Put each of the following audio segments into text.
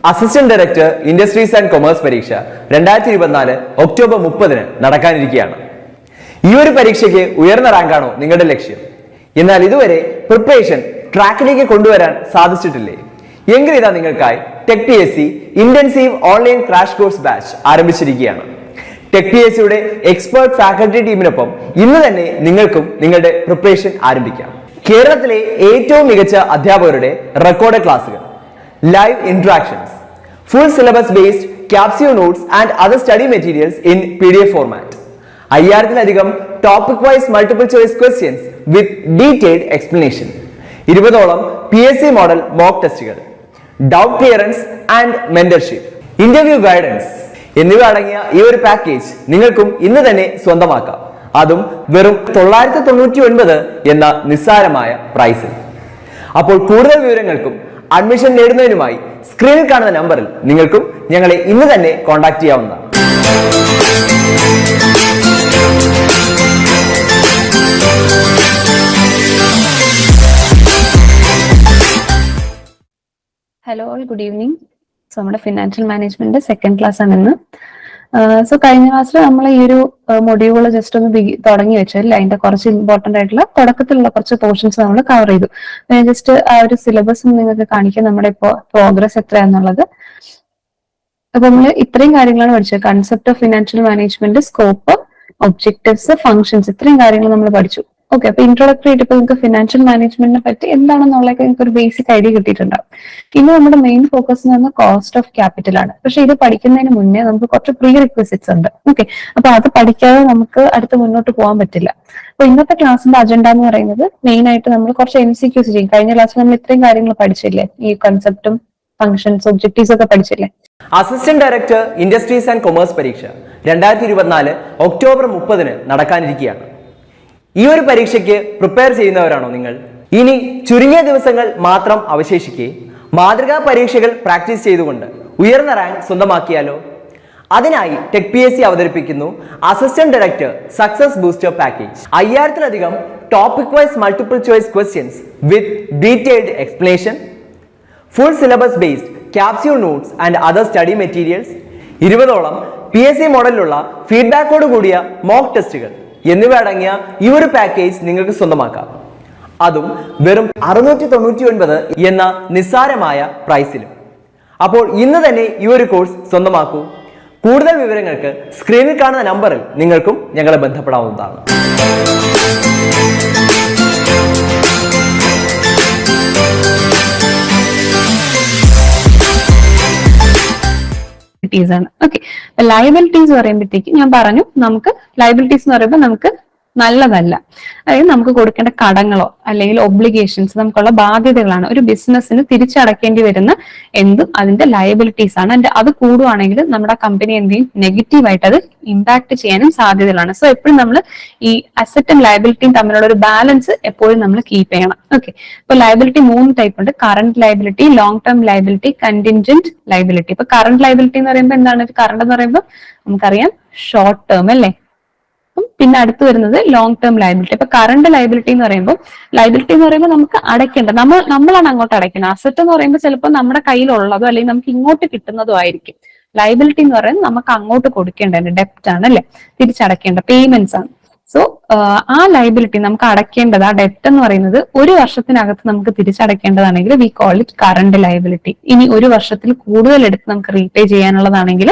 Assistant director industries and commerce പരീക്ഷ 2024 October 30 നടക്കാനിരിക്കുകയാണ്. ഈ ഒരു പരീക്ഷയ്ക്ക് ഉയർന്ന റാങ്കാണോ നിങ്ങളുടെ ലക്ഷ്യം? എന്നാൽ ഇതുവരെ പ്രിപ്പറേഷൻ ട്രാക്കിലേക്ക് കൊണ്ടുവരാൻ സാധിച്ചിട്ടില്ലേ? എങ്കിൽ ഇതാ നിങ്ങൾക്കായി tech PSC intensive online crash course batch ആരംഭിച്ചിരിക്കുകയാണ്. ടെക് PSCയുടെ എക്സ്പേർട്ട് ഫാക്കൽറ്റി ടീമിനൊപ്പം ഇന്ന് തന്നെ നിങ്ങൾക്കും നിങ്ങളുടെ പ്രിപ്പറേഷൻ ആരംഭിക്കാം. കേരളത്തിലെ ഏറ്റവും മികച്ച അധ്യാപകരുടെ റെക്കോർഡ് ക്ലാസുകൾ, live interactions, full syllabus based capsule notes and other study materials in PDF format. 5000-ലധികം topic wise multiple choice questions with detailed explanation. 20ഓളം PSC model mock ടെസ്റ്റുകൾ, doubt clearance and mentorship, interview guidance എന്നിവ അടങ്ങിയ ഈ ഒരു package നിങ്ങൾക്കും ഇന്ന് തന്നെ സ്വന്തമാക്കാം. അതും വെറും 999 എന്ന നിസ്സാരമായ പ്രൈസിൽ. അപ്പോൾ കൂടുതൽ വിവരങ്ങൾക്കും അഡ്മിഷൻ നേടുന്നതിനുമായി സ്ക്രീനിൽ കാണുന്ന നമ്പറിൽ നിങ്ങൾക്കും ഞങ്ങളെ ഇന്ന് തന്നെ കോൺടാക്ട് ചെയ്യാവുന്നതാണ്. Hello all, good evening. So നമ്മുടെ ഫിനാൻഷ്യൽ മാനേജ്മെന്റ് സെക്കൻഡ് ക്ലാസ് ആണ് ഇന്ന്. സോ കഴിഞ്ഞ ക്ലാസ്സിൽ നമ്മൾ ഈ ഒരു മൊഡ്യൂൾ ജസ്റ്റ് ഒന്ന് തുടങ്ങി വെച്ചല്ലേ, അതിന്റെ കുറച്ച് ഇമ്പോർട്ടന്റ് ആയിട്ടുള്ള തുടക്കത്തിലുള്ള കുറച്ച് പോർഷൻസ് നമ്മൾ കവർ ചെയ്തു. ജസ്റ്റ് ആ ഒരു സിലബസ് നിങ്ങൾക്ക് കാണിക്കാം, നമ്മുടെ ഇപ്പോൾ പ്രോഗ്രസ് എത്രയാന്നുള്ളത്. അപ്പൊ നമ്മൾ ഇത്രയും കാര്യങ്ങളാണ് പഠിച്ചത്. Concept of financial management, scope, objectives, functions, ഇത്രയും കാര്യങ്ങൾ നമ്മൾ പഠിച്ചു. ഓക്കെ, അപ്പൊ ഇൻട്രോഡക്ടറി ആയിട്ട് ഇപ്പൊ നിങ്ങൾക്ക് ഫിനാൻഷ്യൽ മാനേജ്മെന്റിനെ പറ്റി എന്താണെന്നുള്ളതൊക്കെ നിങ്ങൾക്ക് ഒരു ബേസിക് ഐഡിയ കിട്ടിയിട്ടുണ്ടാവും. ഇനി നമ്മുടെ മെയിൻ ഫോക്കസ് എന്ന് പറഞ്ഞാൽ കോസ്റ്റ് ഓഫ് ക്യാപിറ്റൽ ആണ്. പക്ഷെ ഇത് പഠിക്കുന്നതിന് മുന്നേ നമുക്ക് കുറച്ച് പ്രീ റിക്വസിറ്റ്സ് ഉണ്ട്. ഓക്കെ, അപ്പൊ അത് പഠിക്കാതെ നമുക്ക് അടുത്ത് മുന്നോട്ട് പോകാൻ പറ്റില്ല. അപ്പൊ ഇന്നത്തെ ക്ലാസ്സിന്റെ അജണ്ട എന്ന് പറയുന്നത് മെയിൻ ആയിട്ട് നമ്മൾ കുറച്ച് MCQs ചെയ്യും. കഴിഞ്ഞ ക്ലാസ്സിൽ നമ്മൾ ഇത്രയും കാര്യങ്ങൾ പഠിച്ചില്ലേ, ഈ കൺസെപ്റ്റും ഫംഗ്ഷൻസ് ഒബ്ജക്റ്റീവ്സ് ഒക്കെ പഠിച്ചില്ലേ. Assistant director industries and commerce പരീക്ഷ 2024 ഒക്ടോബർ 30 നടക്കാനിരിക്കുകയാണ്. ഈ ഒരു പരീക്ഷയ്ക്ക് പ്രിപ്പയർ ചെയ്യുന്നവരാണോ നിങ്ങൾ? ഇനി ചുരുങ്ങിയ ദിവസങ്ങൾ മാത്രം അവശേഷിക്കെ മാതൃകാ പരീക്ഷകൾ പ്രാക്ടീസ് ചെയ്തുകൊണ്ട് ഉയർന്ന റാങ്ക് സ്വന്തമാക്കിയാലോ? അതിനായി ടെക് PSC അവതരിപ്പിക്കുന്നു assistant director success booster package. 5000-ലധികം topic wise multiple choice questions with detailed explanation, full syllabus based capsule notes and other study materials, 20ഓളം PSC മോഡലിലുള്ള ഫീഡ്ബാക്കോട് കൂടിയ മോക്ക് ടെസ്റ്റുകൾ എന്നിവ അടങ്ങിയ ഈ ഒരു പാക്കേജ് നിങ്ങൾക്ക് സ്വന്തമാക്കാം. അതും വെറും 699 എന്ന നിസ്സാരമായ പ്രൈസിലും. അപ്പോൾ ഇന്ന് തന്നെ ഈ ഒരു കോഴ്സ് സ്വന്തമാക്കൂ. കൂടുതൽ വിവരങ്ങൾക്ക് സ്ക്രീനിൽ കാണുന്ന നമ്പറിൽ നിങ്ങൾക്കും ഞങ്ങളെ ബന്ധപ്പെടാവുന്നതാണ്. ആണ്. ഓക്കെ, ലയബിലിറ്റീസ് പറയുമ്പോഴത്തേക്ക് ഞാൻ പറഞ്ഞു, നമുക്ക് ലയബിലിറ്റീസ് എന്ന് പറയുമ്പോൾ നമുക്ക് നല്ലതല്ല. അതായത് നമുക്ക് കൊടുക്കേണ്ട കടങ്ങളോ അല്ലെങ്കിൽ ഒബ്ലിഗേഷൻസ്, നമുക്കുള്ള ബാധ്യതകളാണ്. ഒരു ബിസിനസ്സിന് തിരിച്ചടക്കേണ്ടി വരുന്ന എന്തും അതിന്റെ ലയബിലിറ്റീസ് ആണ്. അത് കൂടുവാണെങ്കിൽ നമ്മുടെ കമ്പനി എന്തെയും നെഗറ്റീവായിട്ട് അത് ഇമ്പാക്ട് ചെയ്യാനും സാധ്യതകളാണ്. സോ എപ്പോഴും നമ്മൾ ഈ അസറ്റും ലയബിലിറ്റിയും തമ്മിലുള്ള ഒരു ബാലൻസ് എപ്പോഴും നമ്മൾ കീപ്പ് ചെയ്യണം. ഓക്കെ, ഇപ്പൊ ലയബിലിറ്റി 3 ടൈപ്പ് ഉണ്ട്: current liability, long term liability, contingent liability. ഇപ്പൊ കറന്റ് ലയബിലിറ്റി എന്ന് പറയുമ്പോൾ എന്താണ്? കറണ്ട് എന്ന് പറയുമ്പോൾ നമുക്കറിയാം ഷോർട്ട് ടേം അല്ലേ. പിന്നെ അടുത്ത് വരുന്നത് ലോങ് ടേം ലയബിലിറ്റി. ഇപ്പൊ കറണ്ട് ലയബിലിറ്റി എന്ന് പറയുമ്പോൾ നമുക്ക് അടയ്ക്കേണ്ട, നമ്മളാണ് അങ്ങോട്ട് അടയ്ക്കുന്നത്. അസറ്റ് എന്ന് പറയുമ്പോൾ ചിലപ്പോൾ നമ്മുടെ കയ്യിലുള്ളതോ അല്ലെങ്കിൽ നമുക്ക് ഇങ്ങോട്ട് കിട്ടുന്നതോ ആയിരിക്കും. ലയബിലിറ്റി എന്ന് പറയുന്നത് നമുക്ക് അങ്ങോട്ട് കൊടുക്കേണ്ടത് ഡെപ്റ്റ് ആണ് അല്ലെ, തിരിച്ചടക്കേണ്ട പേയ്മെന്റ്സ് ആണ്. സോ ആ ലയബിലിറ്റി നമുക്ക് അടയ്ക്കേണ്ടത്, ആ ഡെപ്റ്റ് എന്ന് പറയുന്നത് 1 വർഷത്തിനകത്ത് നമുക്ക് തിരിച്ചടക്കേണ്ടതാണെങ്കിൽ we call it current liability. ഇനി 1 വർഷത്തിൽ കൂടുതൽ എടുത്ത് നമുക്ക് റീപേ ചെയ്യാനുള്ളതാണെങ്കിൽ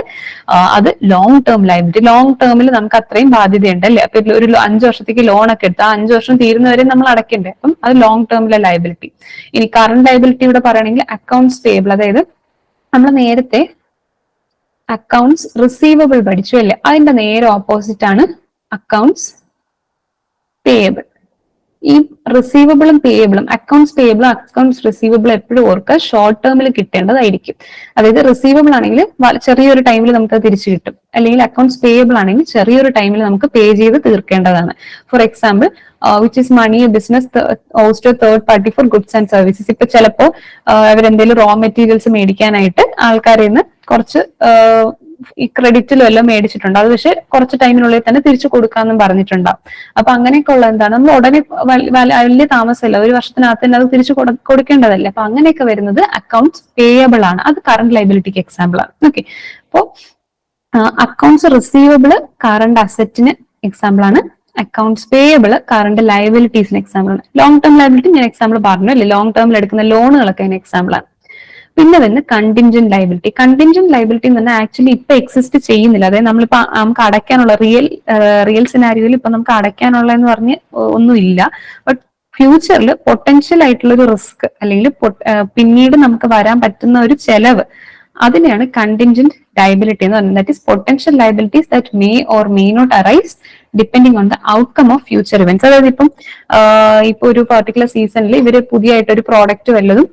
അത് ലോങ് ടേം ലയബിലിറ്റി. ലോങ് ടേമിൽ നമുക്ക് അത്രയും ബാധ്യതയുണ്ട് അല്ലെ. അപ്പൊ ഒരു 5 വർഷത്തേക്ക് ലോൺ ഒക്കെ എടുത്ത് ആ 5 വർഷം തീരുന്നവരെ നമ്മൾ അടയ്ക്കണ്ടേ. അപ്പം അത് ലോങ് ടേമിലെ ലയബിലിറ്റി. ഇനി കറണ്ട് ലയബിലിറ്റി ഇവിടെ പറയുകയാണെങ്കിൽ അക്കൗണ്ട്സ് പേയബിൾ. അതായത് നമ്മൾ നേരത്തെ അക്കൗണ്ട്സ് റിസീവബിൾ പഠിച്ചു അല്ലെ, അതിന്റെ നേരെ ഓപ്പോസിറ്റ് ആണ് അക്കൗണ്ട്സ് പേയബിൾ. ഈ റിസീവബിളും പേയബിളും, അക്കൗണ്ട്സ് പേയബിളും അക്കൗണ്ട്സ് റിസീവബിളും എപ്പോഴും ഓർക്കുക ഷോർട്ട് ടേമിൽ കിട്ടേണ്ടതായിരിക്കും. അതായത് റിസീവബിൾ ആണെങ്കിൽ ചെറിയൊരു ടൈമിൽ നമുക്ക് തിരിച്ചു കിട്ടും, അല്ലെങ്കിൽ അക്കൗണ്ട്സ് പേയബിൾ ആണെങ്കിൽ ചെറിയൊരു ടൈമിൽ നമുക്ക് പേ ചെയ്ത് തീർക്കേണ്ടതാണ്. For example, which is money business owes to third party for goods and services. ഇപ്പൊ ചിലപ്പോൾ അവരെന്തെങ്കിലും റോ മെറ്റീരിയൽസ് മേടിക്കാനായിട്ട് ആൾക്കാരിൽ നിന്ന് കുറച്ച് ഈ ക്രെഡിറ്റിലും എല്ലാം മേടിച്ചിട്ടുണ്ട്, അത് പക്ഷെ കുറച്ച് ടൈമിനുള്ളിൽ തന്നെ തിരിച്ചു കൊടുക്കാമെന്നും പറഞ്ഞിട്ടുണ്ടാവും. അപ്പൊ അങ്ങനെയൊക്കെ ഉള്ള എന്താണ്, നമ്മൾ ഉടനെ വലിയ താമസമില്ല, ഒരു വർഷത്തിനകത്ത് തന്നെ അത് തിരിച്ചു കൊടുക്കേണ്ടതല്ലേ. അപ്പൊ അങ്ങനെയൊക്കെ വരുന്നത് അക്കൗണ്ട്സ് പേയബിൾ ആണ്, അത് കറന്റ് ലൈബിലിറ്റിക്ക് എക്സാമ്പിൾ ആണ്. ഓക്കെ, അപ്പോ അക്കൗണ്ട്സ് റിസീവബിള് കറന്റ് അസറ്റിന് എക്സാമ്പിൾ ആണ്, അക്കൗണ്ട്സ് പേയബിൾ കറന്റ് ലയബിലിറ്റീസിന് എക്സാമ്പിൾ ആണ്. ലോങ് ടേം ലയബിലിറ്റി ഞാൻ എക്സാമ്പിൾ പറഞ്ഞു അല്ലേ, ലോങ് ടേമിൽ എടുക്കുന്ന ലോണുകളൊക്കെ അതിന് എക്സാമ്പിൾ ആണ്. പിന്നെ തന്നെ കണ്ടിൻജന്റ് ലയബിലിറ്റി. കണ്ടിൻജന്റ് ലയബിലിറ്റി എന്ന് പറഞ്ഞാൽ ആക്ച്വലി ഇപ്പൊ എക്സിസ്റ്റ് ചെയ്യുന്നില്ല. അതായത് നമ്മളിപ്പോ നമുക്ക് അടയ്ക്കാനുള്ള റിയൽ സിനാരിയോയിൽ ഇപ്പൊ നമുക്ക് അടയ്ക്കാനുള്ള എന്ന് പറഞ്ഞ് ഒന്നുമില്ല. ബട്ട് ഫ്യൂച്ചറിൽ പൊട്ടൻഷ്യൽ ആയിട്ടുള്ള ഒരു റിസ്ക് അല്ലെങ്കിൽ പിന്നീട് നമുക്ക് വരാൻ പറ്റുന്ന ഒരു ചെലവ്, അതിനെയാണ് കണ്ടിൻജന്റ് ലയബിലിറ്റി എന്ന് പറയുന്നത്. That is potential liabilities that may or may not arise depending on the outcome of future events. അതായത് ഇപ്പൊ ഒരു പെർട്ടിക്കുലർ സീസണിൽ ഇവര് പുതിയതായിട്ട് ഒരു പ്രോഡക്റ്റ് വല്ലതും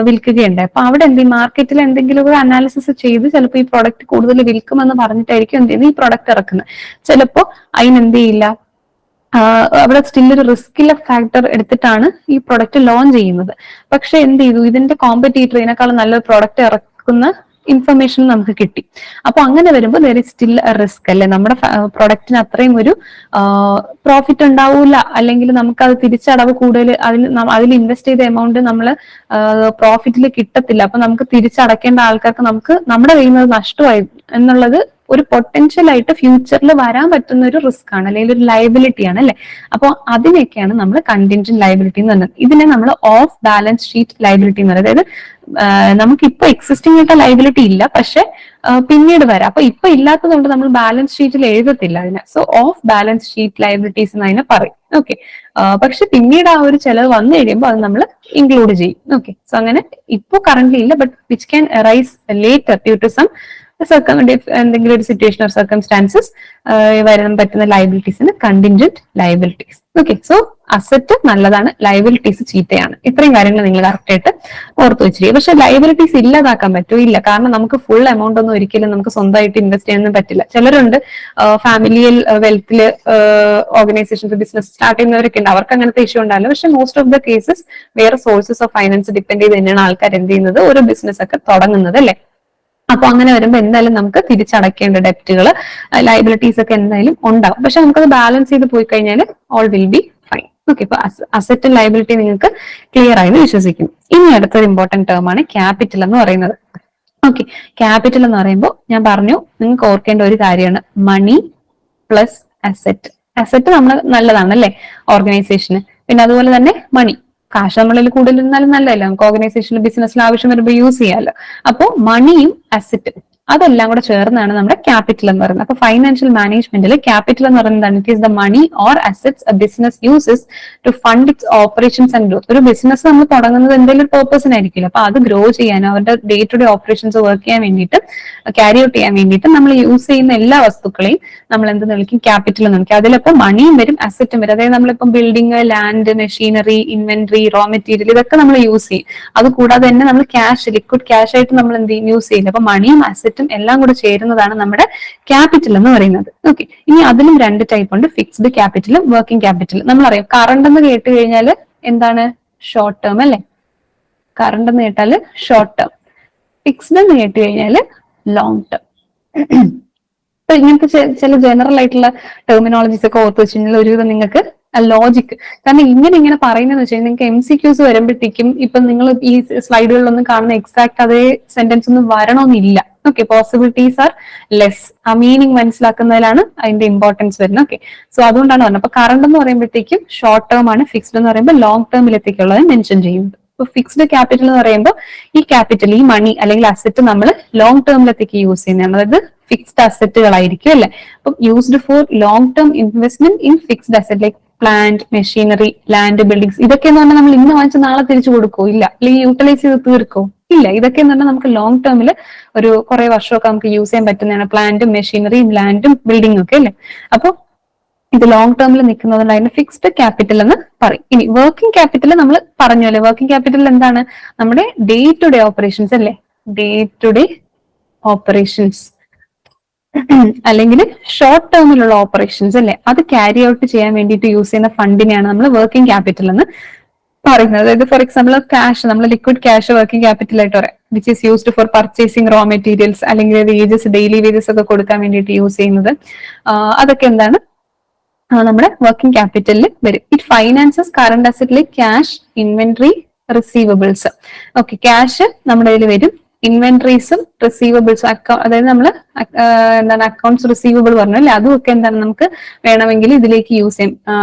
വിൽക്കുകയുണ്ട്. അപ്പൊ അവിടെ മാർക്കറ്റിൽ എന്തെങ്കിലും ഒരു അനാലിസിസ് ചെയ്ത് ചിലപ്പോൾ ഈ പ്രോഡക്റ്റ് കൂടുതൽ വിൽക്കുമെന്ന് പറഞ്ഞിട്ടായിരിക്കും എന്ത് ചെയ്യുന്നത്, ഈ പ്രോഡക്റ്റ് ഇറക്കുന്നത്. ചിലപ്പോൾ അതിനെന്ത് ചെയ്യില്ല, അവിടെ സ്റ്റിൽ ഒരു റിസ്കിലെ ഫാക്ടർ എടുത്തിട്ടാണ് ഈ പ്രൊഡക്റ്റ് ലോഞ്ച് ചെയ്യുന്നത്. പക്ഷെ എന്ത് ചെയ്തു, ഇതിന്റെ കോമ്പറ്റീറ്റർ ഇതിനേക്കാളും നല്ലൊരു പ്രോഡക്റ്റ് ഇറക്കുന്ന ഇൻഫർമേഷൻ നമുക്ക് കിട്ടി. അപ്പൊ അങ്ങനെ വരുമ്പോൾ ദർ ഇസ് സ്റ്റിൽ റിസ്ക് അല്ലെ, നമ്മുടെ പ്രൊഡക്റ്റിന് അത്രയും ഒരു പ്രോഫിറ്റ് ഉണ്ടാവൂല, അല്ലെങ്കിൽ നമുക്ക് അത് തിരിച്ചടവ് കൂടുതൽ അതിൽ ഇൻവെസ്റ്റ് ചെയ്ത എമൗണ്ട് നമ്മൾ പ്രോഫിറ്റിൽ കിട്ടത്തില്ല. അപ്പൊ നമുക്ക് തിരിച്ചടക്കേണ്ട ആൾക്കാർക്ക് നമ്മുടെ കയ്യിൽ നിന്ന് നഷ്ടമായി എന്നുള്ളത് ഒരു പൊട്ടൻഷ്യൽ ആയിട്ട് ഫ്യൂച്ചറിൽ വരാൻ പറ്റുന്ന ഒരു റിസ്ക് ആണ്, അല്ലെങ്കിൽ ഒരു ലയബിലിറ്റി ആണ് അല്ലെ. അപ്പോൾ അതിനെയൊക്കെയാണ് നമ്മൾ കണ്ടിൻജന്റ് ലയബിലിറ്റി എന്ന് പറയുന്നത്. ഇതിനെ നമ്മൾ ഓഫ് ബാലൻസ് ഷീറ്റ് ലയബിലിറ്റി എന്ന് പറയുന്നത്. അതായത് നമുക്ക് ഇപ്പൊ എക്സിസ്റ്റിംഗ് ആയിട്ട് ലയബിലിറ്റി ഇല്ല, പക്ഷെ പിന്നീട് വരാം. അപ്പൊ ഇപ്പൊ ഇല്ലാത്തതുകൊണ്ട് നമ്മൾ ബാലൻസ് ഷീറ്റിൽ എഴുതത്തില്ല അതിനെ. So of balance sheet liabilities എന്ന് അതിനെ പറയും. ഓക്കെ, പക്ഷെ പിന്നീട് ആ ഒരു ചെലവ് വന്നു കഴിയുമ്പോൾ അത് നമ്മൾ ഇൻക്ലൂഡ് ചെയ്യും. ഓക്കെ, സോ അങ്ങനെ ഇപ്പൊ കറന്റ് ഇല്ല, but which can arise later due to some എന്തെങ്കിലും ഒരു സിറ്റുവേഷൻ ഓർ സർക്കംസ്റ്റാൻസസ് വരാൻ പറ്റുന്ന ലയബിലിറ്റീസിന് contingent liabilities. Okay, so asset നല്ലതാണ്, ലയബിലിറ്റീസ് ചീത്തയാണ്. ഇത്രയും കാര്യങ്ങൾ നിങ്ങൾ കറക്റ്റ് ആയിട്ട് ഓർത്ത് വെച്ചിരിക്കും. പക്ഷെ ലയബിലിറ്റീസ് ഇല്ലാതാക്കാൻ പറ്റുമോ? ഇല്ല. കാരണം നമുക്ക് ഫുൾ എമൗണ്ട് ഒന്നും ഒരിക്കലും നമുക്ക് സ്വന്തമായിട്ട് ഇൻവെസ്റ്റ് ചെയ്യാനൊന്നും പറ്റില്ല. ചിലരുണ്ട് ഫാമിലിയൽ വെൽത്തില് ഓർഗനൈസേഷൻസ് ബിസിനസ് സ്റ്റാർട്ട് ചെയ്യുന്നവരൊക്കെ ഉണ്ട്, അവർക്ക് അങ്ങനത്തെ ഇഷ്യൂ ഉണ്ടാവില്ല. പക്ഷെ മോസ്റ്റ് ഓഫ് ദ കേസസ് വേറെ സോഴ്സസ് ഓഫ് ഫൈനാൻസ് ഡിപ്പെൻഡ് ചെയ്ത് തന്നെയാണ് ആൾക്കാർ എന്ത് ചെയ്യുന്നത്, ഓരോ ബിസിനസ് ഒക്കെ തുടങ്ങുന്നത് അല്ലെ. അപ്പൊ അങ്ങനെ വരുമ്പോൾ എന്തായാലും നമുക്ക് തിരിച്ചടക്കേണ്ട ഡെപ്റ്റുകൾ, ലയബിലിറ്റീസ് ഒക്കെ എന്തായാലും ഉണ്ടാവും. പക്ഷെ നമുക്കത് ബാലൻസ് ചെയ്ത് പോയി കഴിഞ്ഞാൽ all will be fine. Okay, ഇപ്പൊ അസറ്റ് ആൻഡ് ലയബിലിറ്റി നിങ്ങൾക്ക് ക്ലിയർ ആയെന്ന് വിശ്വസിക്കുന്നു. ഇനി അടുത്തൊരു ഇമ്പോർട്ടന്റ് ടേം ആണ് ക്യാപിറ്റൽ എന്ന് പറയുന്നത്. ഓക്കെ, ക്യാപിറ്റൽ എന്ന് പറയുമ്പോൾ ഞാൻ പറഞ്ഞു നിങ്ങൾക്ക് ഓർക്കേണ്ട ഒരു കാര്യമാണ് മണി പ്ലസ് അസറ്റ്. അസറ്റ് നമ്മൾ നല്ലതാണ് അല്ലെ ഓർഗനൈസേഷന്, പിന്നെ അതുപോലെ തന്നെ മണി, കാശ് നമ്മളിൽ കൂടുതൽ ഇരുന്നാലും നല്ലതല്ല, നമുക്ക് ഓർഗനൈസേഷനിൽ ബിസിനസ്സിൽ ആവശ്യം വരുമ്പോൾ യൂസ് ചെയ്യാമല്ലോ. അപ്പോൾ മണിയും അസറ്റും അതെല്ലാം കൂടെ ചേർന്നാണ് നമ്മുടെ ക്യാപിറ്റൽ എന്ന് പറയുന്നത്. അപ്പൊ ഫൈനാൻഷ്യൽ മാനേജ്മെന്റിൽ ക്യാപിറ്റൽ എന്ന് പറയുന്നത് it is the money or assets a business uses to fund its operations and growth. ഒരു ബിസിനസ് നമ്മൾ തുടങ്ങുന്നത് എന്തെങ്കിലും ഒരു പേർപ്പസിനായിരിക്കില്ല. അപ്പൊ അത് ഗ്രോ ചെയ്യാനോ അവരുടെ day to day operations work ചെയ്യാൻ വേണ്ടിയിട്ട്, ക്യാരി ഔട്ട് ചെയ്യാൻ വേണ്ടിയിട്ട് നമ്മൾ യൂസ് ചെയ്യുന്ന എല്ലാ വസ്തുക്കളെയും നമ്മൾ എന്ത് വിളിക്കും, ക്യാപിറ്റൽ എന്ന് വിളിക്കും. അതിലിപ്പോൾ മണിയും വരും അസറ്റും വരും. അതായത് നമ്മളിപ്പം building, land, machinery, inventory, raw material ഇതൊക്കെ നമ്മൾ യൂസ് ചെയ്യും. അത് കൂടാതെ തന്നെ നമ്മൾ ക്യാഷ്, ലിക്വിഡ് ക്യാഷ് ആയിട്ട് നമ്മൾ എന്ത് ചെയ്യും, യൂസ് ചെയ്യില്ല. അപ്പൊ മണിയും അസറ്റും എല്ലാം കൂടെ ചേരുന്നതാണ് നമ്മുടെ ക്യാപിറ്റൽ എന്ന് പറയുന്നത്. ഓക്കെ, ഇനി അതിലും രണ്ട് ടൈപ്പ് ഉണ്ട്, ഫിക്സ്ഡ് ക്യാപിറ്റലും വർക്കിംഗ് ക്യാപിറ്റലും. നമ്മളറിയാം കറണ്ട് എന്ന് കേട്ട് കഴിഞ്ഞാൽ എന്താണ്, ഷോർട്ട് ടേം അല്ലെ. കറണ്ട് എന്ന് കേട്ടാൽ ഷോർട്ട് ടേം, ഫിക്സ്ഡ് എന്ന് കേട്ട് കഴിഞ്ഞാൽ ലോങ് ടേം. അപ്പൊ ഇങ്ങനത്തെ ചില ജനറൽ ആയിട്ടുള്ള ടെർമിനോളജീസ് ഒക്കെ ഓർത്ത് വെച്ച് കഴിഞ്ഞാൽ ഒരുവിധം നിങ്ങൾക്ക് ലോജിക്ക്, കാരണം ഇങ്ങനെ പറയുന്നതെന്ന് വെച്ചാൽ നിങ്ങൾക്ക് MCQs വരുമ്പോഴത്തേക്കും ഇപ്പൊ നിങ്ങൾ ഈ സ്ലൈഡുകളിലൊന്നും കാണുന്ന എക്സാക്ട് അതേ സെന്റൻസ് ഒന്നും വരണമെന്നില്ല. Okay, possibilities are less. ആ മീനിങ് മനസ്സിലാക്കുന്നതിലാണ് അതിന്റെ ഇമ്പോർട്ടൻസ് വരുന്നത്. ഓക്കെ, സോ അതുകൊണ്ടാണ് പറഞ്ഞത്. അപ്പൊ കറണ്ട് എന്ന് പറയുമ്പോഴത്തേക്കും ഷോർട്ട് ടേം ആണ്, ഫിക്സ്ഡ് എന്ന് പറയുമ്പോൾ ലോങ് ടേമിലെത്തേക്കുള്ളത് മെൻഷൻ ചെയ്യുന്നത്. ഇപ്പൊ ഫിക്സ്ഡ് ക്യാപിറ്റൽ എന്ന് പറയുമ്പോൾ ഈ ക്യാപിറ്റൽ, ഈ മണി അല്ലെങ്കിൽ അസറ്റ് നമ്മൾ ലോങ് ടേമിലെത്തേക്ക് യൂസ് ചെയ്യുന്നതാണ്. അതായത് ഫിക്സ്ഡ് അസറ്റുകളായിരിക്കും അല്ലെ. അപ്പം used for long term investment in fixed asset like plant, machinery, land, buildings. ഇതൊക്കെ എന്ന് പറഞ്ഞാൽ നമ്മൾ ഇന്ന് വാങ്ങിച്ച് നാളെ തിരിച്ചു കൊടുക്കോ? ഇല്ല. അല്ലെങ്കിൽ യൂട്ടിലൈസ് ചെയ്ത് തീർക്കോ? ഇല്ല. ഇതൊക്കെ എന്ന് പറഞ്ഞാൽ നമുക്ക് ലോങ് ടേമിൽ ഒരു കുറെ വർഷമൊക്കെ നമുക്ക് യൂസ് ചെയ്യാൻ പറ്റുന്നതാണ്. പ്ലാന്റും, മെഷീനറിയും, ലാൻഡും, ബിൽഡിംഗും ഒക്കെ അല്ലെ. അപ്പൊ ഇത് ലോങ് ടേമിൽ നിൽക്കുന്നതുകൊണ്ട് അതിന് ഫിക്സ്ഡ് ക്യാപിറ്റൽ എന്ന് പറയും. ഇനി വർക്കിംഗ് ക്യാപിറ്റൽ നമ്മൾ പറഞ്ഞു അല്ലെ. വർക്കിംഗ് ക്യാപിറ്റൽ എന്താണ്, നമ്മുടെ ഡേ ടു ഡേ ഓപ്പറേഷൻസ് അല്ലെ, ഡേ ടു ഡേ ഓപ്പറേഷൻസ് അല്ലെങ്കിൽ ഷോർട്ട് ടേമിലുള്ള ഓപ്പറേഷൻസ് അല്ലെ, അത് ക്യാരി ഔട്ട് ചെയ്യാൻ വേണ്ടിയിട്ട് യൂസ് ചെയ്യുന്ന ഫണ്ടിനെയാണ് നമ്മൾ വർക്കിംഗ് ക്യാപിറ്റൽ എന്ന് പറയുന്നത്. അതായത് ഫോർ എക്സാമ്പിൾ ക്യാഷ്, നമ്മൾ ലിക്വിഡ് ക്യാഷ് വർക്കിംഗ് ക്യാപിറ്റൽ ആയിട്ട് പറയാം, which is used for purchasing raw materials, അല്ലെങ്കിൽ വേജസ്, ഡെയിലി വേജസ് ഒക്കെ കൊടുക്കാൻ വേണ്ടിയിട്ട് യൂസ് ചെയ്യുന്നത്. അതൊക്കെ എന്താണ്, നമ്മുടെ വർക്കിംഗ് ക്യാപിറ്റലിൽ വരും. ഇറ്റ് ഫൈനാൻസസ് കറണ്ട് അസറ്റിലെ cash, inventory, receivables. Okay, cash നമ്മുടെ കയ്യിൽ വരും, ഇൻവെന്ററീസും റിസീവബിൾസും, അതായത് നമ്മൾ എന്താണ് അക്കൗണ്ട്സ് റിസീവബിൾ പറഞ്ഞു അല്ലെ, അതും ഒക്കെ എന്താണ് നമുക്ക് വേണമെങ്കിൽ ഇതിലേക്ക് യൂസ് ചെയ്യും,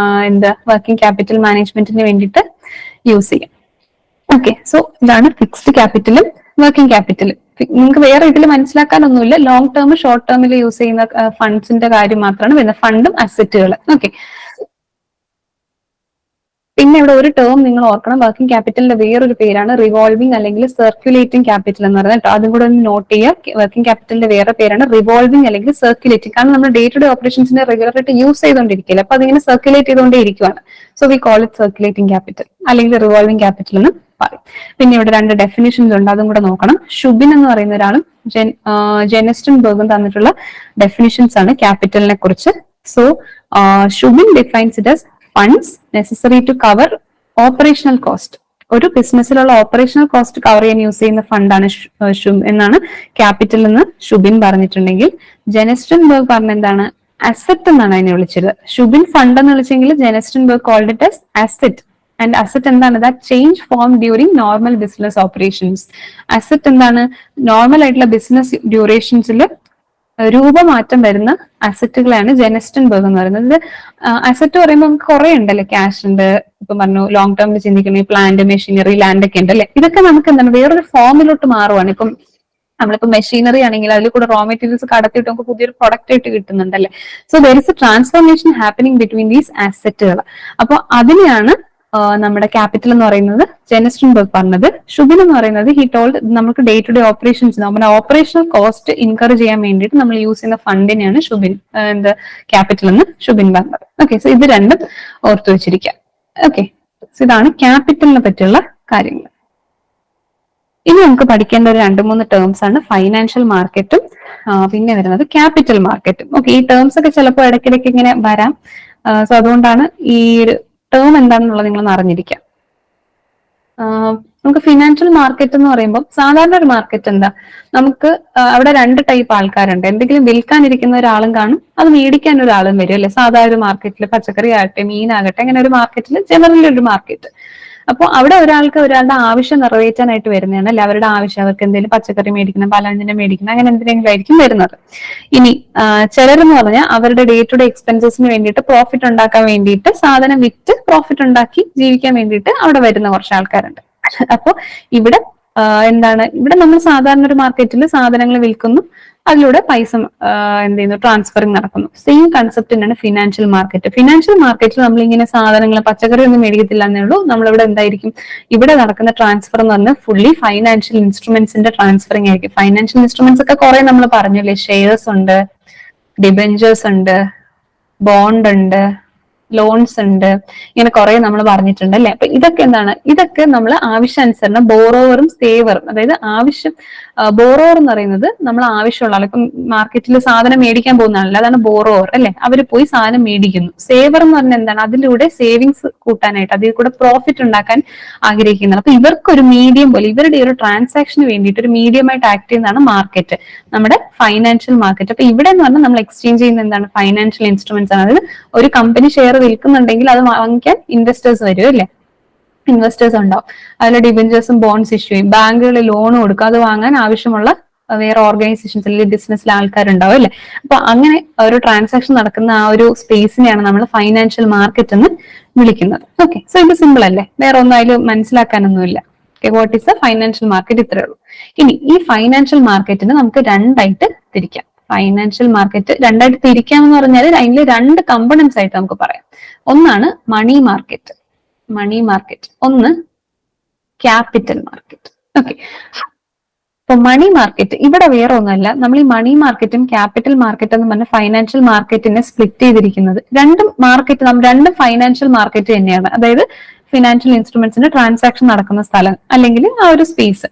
എന്താ വർക്കിംഗ് ക്യാപിറ്റൽ മാനേജ്മെന്റിന് വേണ്ടിയിട്ട് യൂസ് ചെയ്യാം. ഓക്കെ, സോ ഇതാണ് ഫിക്സ്ഡ് ക്യാപിറ്റലും വർക്കിംഗ് ക്യാപിറ്റലും. നിങ്ങൾക്ക് വേറെ ഇതിൽ മനസ്സിലാക്കാനൊന്നുമില്ല, ലോങ് ടേം ഷോർട്ട് ടേമിൽ യൂസ് ചെയ്യുന്ന ഫണ്ട്സിന്റെ കാര്യം മാത്രമാണ് വരുന്നത്, ഫണ്ടും അസറ്റുകൾ. ഓക്കെ, പിന്നെ ഇവിടെ ഒരു ടേം നിങ്ങൾ ഓർക്കണം, വർക്കിംഗ് ക്യാപിറ്റലിന്റെ വേറൊരു പേരാണ് റിവോൾവിംഗ് അല്ലെങ്കിൽ സർക്കുലേറ്റിംഗ് ക്യാപിറ്റൽ എന്ന് പറയുന്നത് കേട്ടോ. അതും കൂടെ ഒന്ന് നോട്ട് ചെയ്യുക. വർക്കിംഗ് ക്യാപിറ്റലിന്റെ വേറെ പേരാണ് റിവോൾവിംഗ് അല്ലെങ്കിൽ സർക്കുലേറ്റിംഗ്. കാരണം നമ്മൾ ഡേ ടു ഡേ ഓപ്പറേഷൻസിനെ റെഗുലർ ആയിട്ട് യൂസ് ചെയ്തുകൊണ്ടിരിക്കില്ല, അപ്പൊ അതിങ്ങനെ സർക്കുലേറ്റ് ചെയ്തുകൊണ്ടേ ഇരിക്കുവാണ്. So we call it circulating capital അല്ലെങ്കിൽ റിവോൾവിംഗ് ക്യാപിറ്റൽ എന്ന് പറയും. പിന്നെ ഇവിടെ രണ്ട് ഡെഫിനിഷൻസ് ഉണ്ട്, അതും കൂടെ നോക്കണം. ഷുബിൻ എന്ന് പറയുന്ന ഒരാളും ജെനസ്റ്റൻ ബർഗും തന്നിട്ടുള്ള ഡെഫിനിഷൻസ് ആണ് ക്യാപിറ്റലിനെ കുറിച്ച്. So Shubin defines it as funds necessary to cover operational cost. ഒരു ബിസിനസ്സിലുള്ള ഓപ്പറേഷണൽ കോസ്റ്റ് കവർ ചെയ്യാൻ യൂസ് ചെയ്യുന്ന ഫണ്ടാണ് എന്നാണ് ക്യാപിറ്റൽ എന്ന് ഷുബിൻ പറഞ്ഞിട്ടുണ്ടെങ്കിൽ, ജെനസ്റ്റൻ ബർഗ് പറഞ്ഞ എന്താണ്, അസറ്റ് എന്നാണ് അതിനെ വിളിച്ചത്. ഷുബിൻ ഫണ്ട് എന്ന് വിളിച്ചെങ്കിൽ Gerstenberg called it as asset. And asset എന്താണ്, that change form during normal business operations. Asset എന്താണ്, നോർമൽ ആയിട്ടുള്ള ബിസിനസ് ഡ്യൂറേഷൻസിൽ രൂപമാറ്റം വരുന്ന അസറ്റുകളാണ് ജെനസ്റ്റൻ ബർഗ് എന്ന് പറയുന്നത്. അസറ്റ് പറയുമ്പോൾ നമുക്ക് കുറെ ഉണ്ടല്ലേ, ക്യാഷ് ഉണ്ട്, ഇപ്പൊ പറഞ്ഞു ലോങ് ടേമിൽ ചിന്തിക്കണമെങ്കിൽ പ്ലാന്റ്, മെഷീനറി, ലാൻഡ് ഒക്കെ ഉണ്ട് അല്ലെ. ഇതൊക്കെ നമുക്ക് എന്താണ് വേറൊരു ഫോമിലോട്ട് മാറുവാണ്. ഇപ്പം നമ്മളിപ്പോ മെഷീനറി ആണെങ്കിൽ അതിൽ കൂടെ റോ മെറ്റീരിയൽസ് കടത്തിയിട്ട് നമുക്ക് പുതിയൊരു പ്രൊഡക്റ്റ് ആയിട്ട് കിട്ടുന്നുണ്ടല്ലേ. So there is a transformation happening between these അസറ്റുകൾ. അപ്പൊ അതിനെയാണ് നമ്മുടെ ക്യാപിറ്റൽ എന്ന് പറയുന്നത് ജെനസ്റ്റൻ ബർഗ് പറഞ്ഞത്. ഷുബിൻ എന്ന് പറയുന്നത് ഹി ടോൾഡ് നമുക്ക് ഡേ ടു ഡേ ഓപ്പറേഷൻസ്, നമ്മുടെ ഓപ്പറേഷണൽ കോസ്റ്റ് ഇൻകർ ചെയ്യാൻ വേണ്ടിയിട്ട് നമ്മൾ യൂസ് ചെയ്യുന്ന ഫണ്ടിനെയാണ് ഷുബിൻ എന്ത് ക്യാപിറ്റൽ എന്ന് ഷുബിൻ പറഞ്ഞത്. ഓക്കെ, സോ ഇത് രണ്ടും ഓർത്തു വെച്ചിരിക്കാം. ഓക്കെ, സോ ഇതാണ് ക്യാപിറ്റലിനെ പറ്റിയുള്ള കാര്യങ്ങൾ. ഇനി നമുക്ക് പഠിക്കേണ്ട ഒരു 2-3 ടേംസ് ആണ് ഫൈനാൻഷ്യൽ മാർക്കറ്റും പിന്നെ വരുന്നത് ക്യാപിറ്റൽ മാർക്കറ്റും. ഓക്കെ, ഈ ടേംസ് ഒക്കെ ചിലപ്പോൾ ഇടയ്ക്കിടയ്ക്ക് ഇങ്ങനെ വരാം. സോ അതുകൊണ്ടാണ് ഈ ഒരു ടേം എന്താണെന്നുള്ളത് നിങ്ങളൊന്ന് അറിഞ്ഞിരിക്കാം. നമുക്ക് ഫിനാൻഷ്യൽ മാർക്കറ്റ് എന്ന് പറയുമ്പോൾ സാധാരണ ഒരു മാർക്കറ്റ് എന്താ, നമുക്ക് അവിടെ 2 ടൈപ്പ് ആൾക്കാരുണ്ട്. എന്തെങ്കിലും വിൽക്കാനിരിക്കുന്ന ഒരാളും കാണും, അത് മേടിക്കാൻ ഒരാളും വരും അല്ലെ. സാധാരണ ഒരു മാർക്കറ്റിൽ പച്ചക്കറി ആകട്ടെ, മീനാകട്ടെ, അങ്ങനെ ഒരു മാർക്കറ്റിൽ ജനറലി ഒരു മാർക്കറ്റ്. അപ്പോൾ അവിടെ ഒരാൾക്ക് ഒരാളുടെ ആവശ്യം നിറവേറ്റാനായിട്ട് വരുന്നതാണ് അല്ലെ. അവരുടെ ആവശ്യം, അവർക്ക് എന്തെങ്കിലും പച്ചക്കറി മേടിക്കണം, പലവ്യഞ്ജനം മേടിക്കണം, അങ്ങനെ എന്തെങ്കിലും ആയിരിക്കും വരുന്നത്. ഇനി ചിലരെന്ന് പറഞ്ഞാൽ അവരുടെ ഡേ ടു ഡേ എക്സ്പെൻസസിന് വേണ്ടിയിട്ട് പ്രോഫിറ്റ് ഉണ്ടാക്കാൻ വേണ്ടിയിട്ട് സാധനം വിറ്റ് പ്രോഫിറ്റ് ഉണ്ടാക്കി ജീവിക്കാൻ വേണ്ടിയിട്ട് അവിടെ വരുന്ന കുറച്ച് ആൾക്കാരുണ്ട്. അപ്പൊ ഇവിടെ എന്താണ്, ഇവിടെ നമ്മൾ സാധാരണ ഒരു മാർക്കറ്റിൽ സാധനങ്ങൾ വിൽക്കുന്നു, അതിലൂടെ പൈസ എന്ത് ചെയ്യുന്നു, ട്രാൻസ്ഫറിങ് നടക്കുന്നു. സെയിം കൺസെപ്റ്റ് തന്നെയാണ് ഫിനാൻഷ്യൽ മാർക്കറ്റ്. ഫിനാൻഷ്യൽ മാർക്കറ്റിൽ നമ്മൾ ഇങ്ങനെ സാധനങ്ങൾ, പച്ചക്കറി ഒന്നും മേടിക്കത്തില്ല എന്നേ ഉള്ളൂ. നമ്മളിവിടെ എന്തായിരിക്കും, ഇവിടെ നടക്കുന്ന ട്രാൻസ്ഫർ എന്ന് പറഞ്ഞാൽ ഫുള്ളി ഫൈനാൻഷ്യൽ ഇൻസ്ട്രുമെന്റ്സിന്റെ ട്രാൻസ്ഫറിങ് ആയിരിക്കും. ഫൈനാൻഷ്യൽ ഇൻസ്ട്രുമെന്റ്സ് ഒക്കെ കുറെ നമ്മൾ പറഞ്ഞില്ലേ, ഷെയർസ് ഉണ്ട്, ഡിബെഞ്ചേഴ്സ് ഉണ്ട്, ബോണ്ട് ഉണ്ട്, ലോൺസ് ഉണ്ട്, ഇങ്ങനെ കുറെ നമ്മൾ പറഞ്ഞിട്ടുണ്ട് അല്ലെ. അപ്പൊ ഇതൊക്കെ എന്താണ്, ഇതൊക്കെ നമ്മൾ ആവശ്യാനുസരണം ബോറോവറും സേവറും, അതായത് ആവശ്യം, ബോറോവർ എന്ന് പറയുന്നത് നമ്മൾ ആവശ്യമുള്ള ആൾ, ഇപ്പം മാർക്കറ്റിൽ സാധനം മേടിക്കാൻ പോകുന്ന ആളല്ല, അതാണ് ബോറോവർ അല്ലെ. അവർ പോയി സാധനം മേടിക്കുന്നു. സേവർ എന്ന് പറഞ്ഞാൽ എന്താണ്, അതിലൂടെ സേവിങ്സ് കൂട്ടാനായിട്ട്, അതിൽ കൂടെ പ്രോഫിറ്റ് ഉണ്ടാക്കാൻ ആഗ്രഹിക്കുന്നത്. അപ്പൊ ഇവർക്കൊരു മീഡിയം പോലെ, ഇവരുടെ ഒരു ട്രാൻസാക്ഷന് വേണ്ടിയിട്ട് ഒരു മീഡിയമായിട്ട് ആക്ട് ചെയ്യുന്നതാണ് മാർക്കറ്റ്, നമ്മുടെ ഫൈനാൻഷ്യൽ മാർക്കറ്റ്. അപ്പൊ ഇവിടെ എന്ന് പറഞ്ഞാൽ നമ്മൾ എക്സ്ചേഞ്ച് ചെയ്യുന്ന എന്താണ്, ഫൈനാൻഷ്യൽ ഇൻസ്ട്രുമെന്റ്സ് ആണ്. അതായത് ഒരു കമ്പനി ഷെയർ വിൽക്കുന്നുണ്ടെങ്കിൽ അത് വാങ്ങിക്കാൻ ഇൻവെസ്റ്റേഴ്സ് വരും അല്ലെ, ഇൻവെസ്റ്റേഴ്സ് ഉണ്ടാവും. അതിൽ ഡിബെഞ്ചേഴ്സും ബോണ്ട്സ് ഇഷ്യൂ ചെയ്യും, ബാങ്കുകളിൽ ലോൺ കൊടുക്കും, അത് വാങ്ങാൻ ആവശ്യമുള്ള വേറെ ഓർഗനൈസേഷൻസ് അല്ലെങ്കിൽ ബിസിനസ്സിലെ ആൾക്കാരുണ്ടാവും അല്ലെ. അപ്പൊ അങ്ങനെ ഒരു ട്രാൻസാക്ഷൻ നടക്കുന്ന ആ ഒരു സ്പേസിനെയാണ് നമ്മൾ ഫൈനാൻഷ്യൽ മാർക്കറ്റ് എന്ന് വിളിക്കുന്നത്. ഓക്കെ, സോ ഇത് സിമ്പിൾ അല്ലേ, വേറെ ഒന്നും അതിൽ മനസ്സിലാക്കാനൊന്നുമില്ല. Okay, what is a financial market, ഇത്രയേ ഉള്ളൂ. ഇനി ഈ ഫൈനാൻഷ്യൽ മാർക്കറ്റിന് നമുക്ക് 2 ആയിട്ട് തിരിക്കാം. ഫൈനാൻഷ്യൽ മാർക്കറ്റ് 2 ആയിട്ട് തിരിക്കാമെന്ന് പറഞ്ഞാൽ അതിൽ 2 കമ്പണൻസ് ആയിട്ട് നമുക്ക് പറയാം. ഒന്നാണ് മണി മാർക്കറ്റ്, മണി മാർക്കറ്റ്, ഒന്ന് ക്യാപിറ്റൽ മാർക്കറ്റ്. ഓക്കെ, അപ്പൊ മണി മാർക്കറ്റ് ഇവിടെ വേറെ ഒന്നുമല്ല, നമ്മൾ ഈ മണി മാർക്കറ്റും ക്യാപിറ്റൽ മാർക്കറ്റ് എന്ന് പറഞ്ഞ ഫൈനാൻഷ്യൽ മാർക്കറ്റിനെ സ്പ്ലിറ്റ് ചെയ്തിരിക്കുന്നത്. രണ്ടും ഫൈനാൻഷ്യൽ മാർക്കറ്റ് തന്നെയാണ്. അതായത് ഫിനാൻഷ്യൽ ഇൻസ്ട്രുമെന്റ്സിന്റെ ട്രാൻസാക്ഷൻ നടക്കുന്ന സ്ഥലം അല്ലെങ്കിൽ ആ ഒരു സ്പേസ്.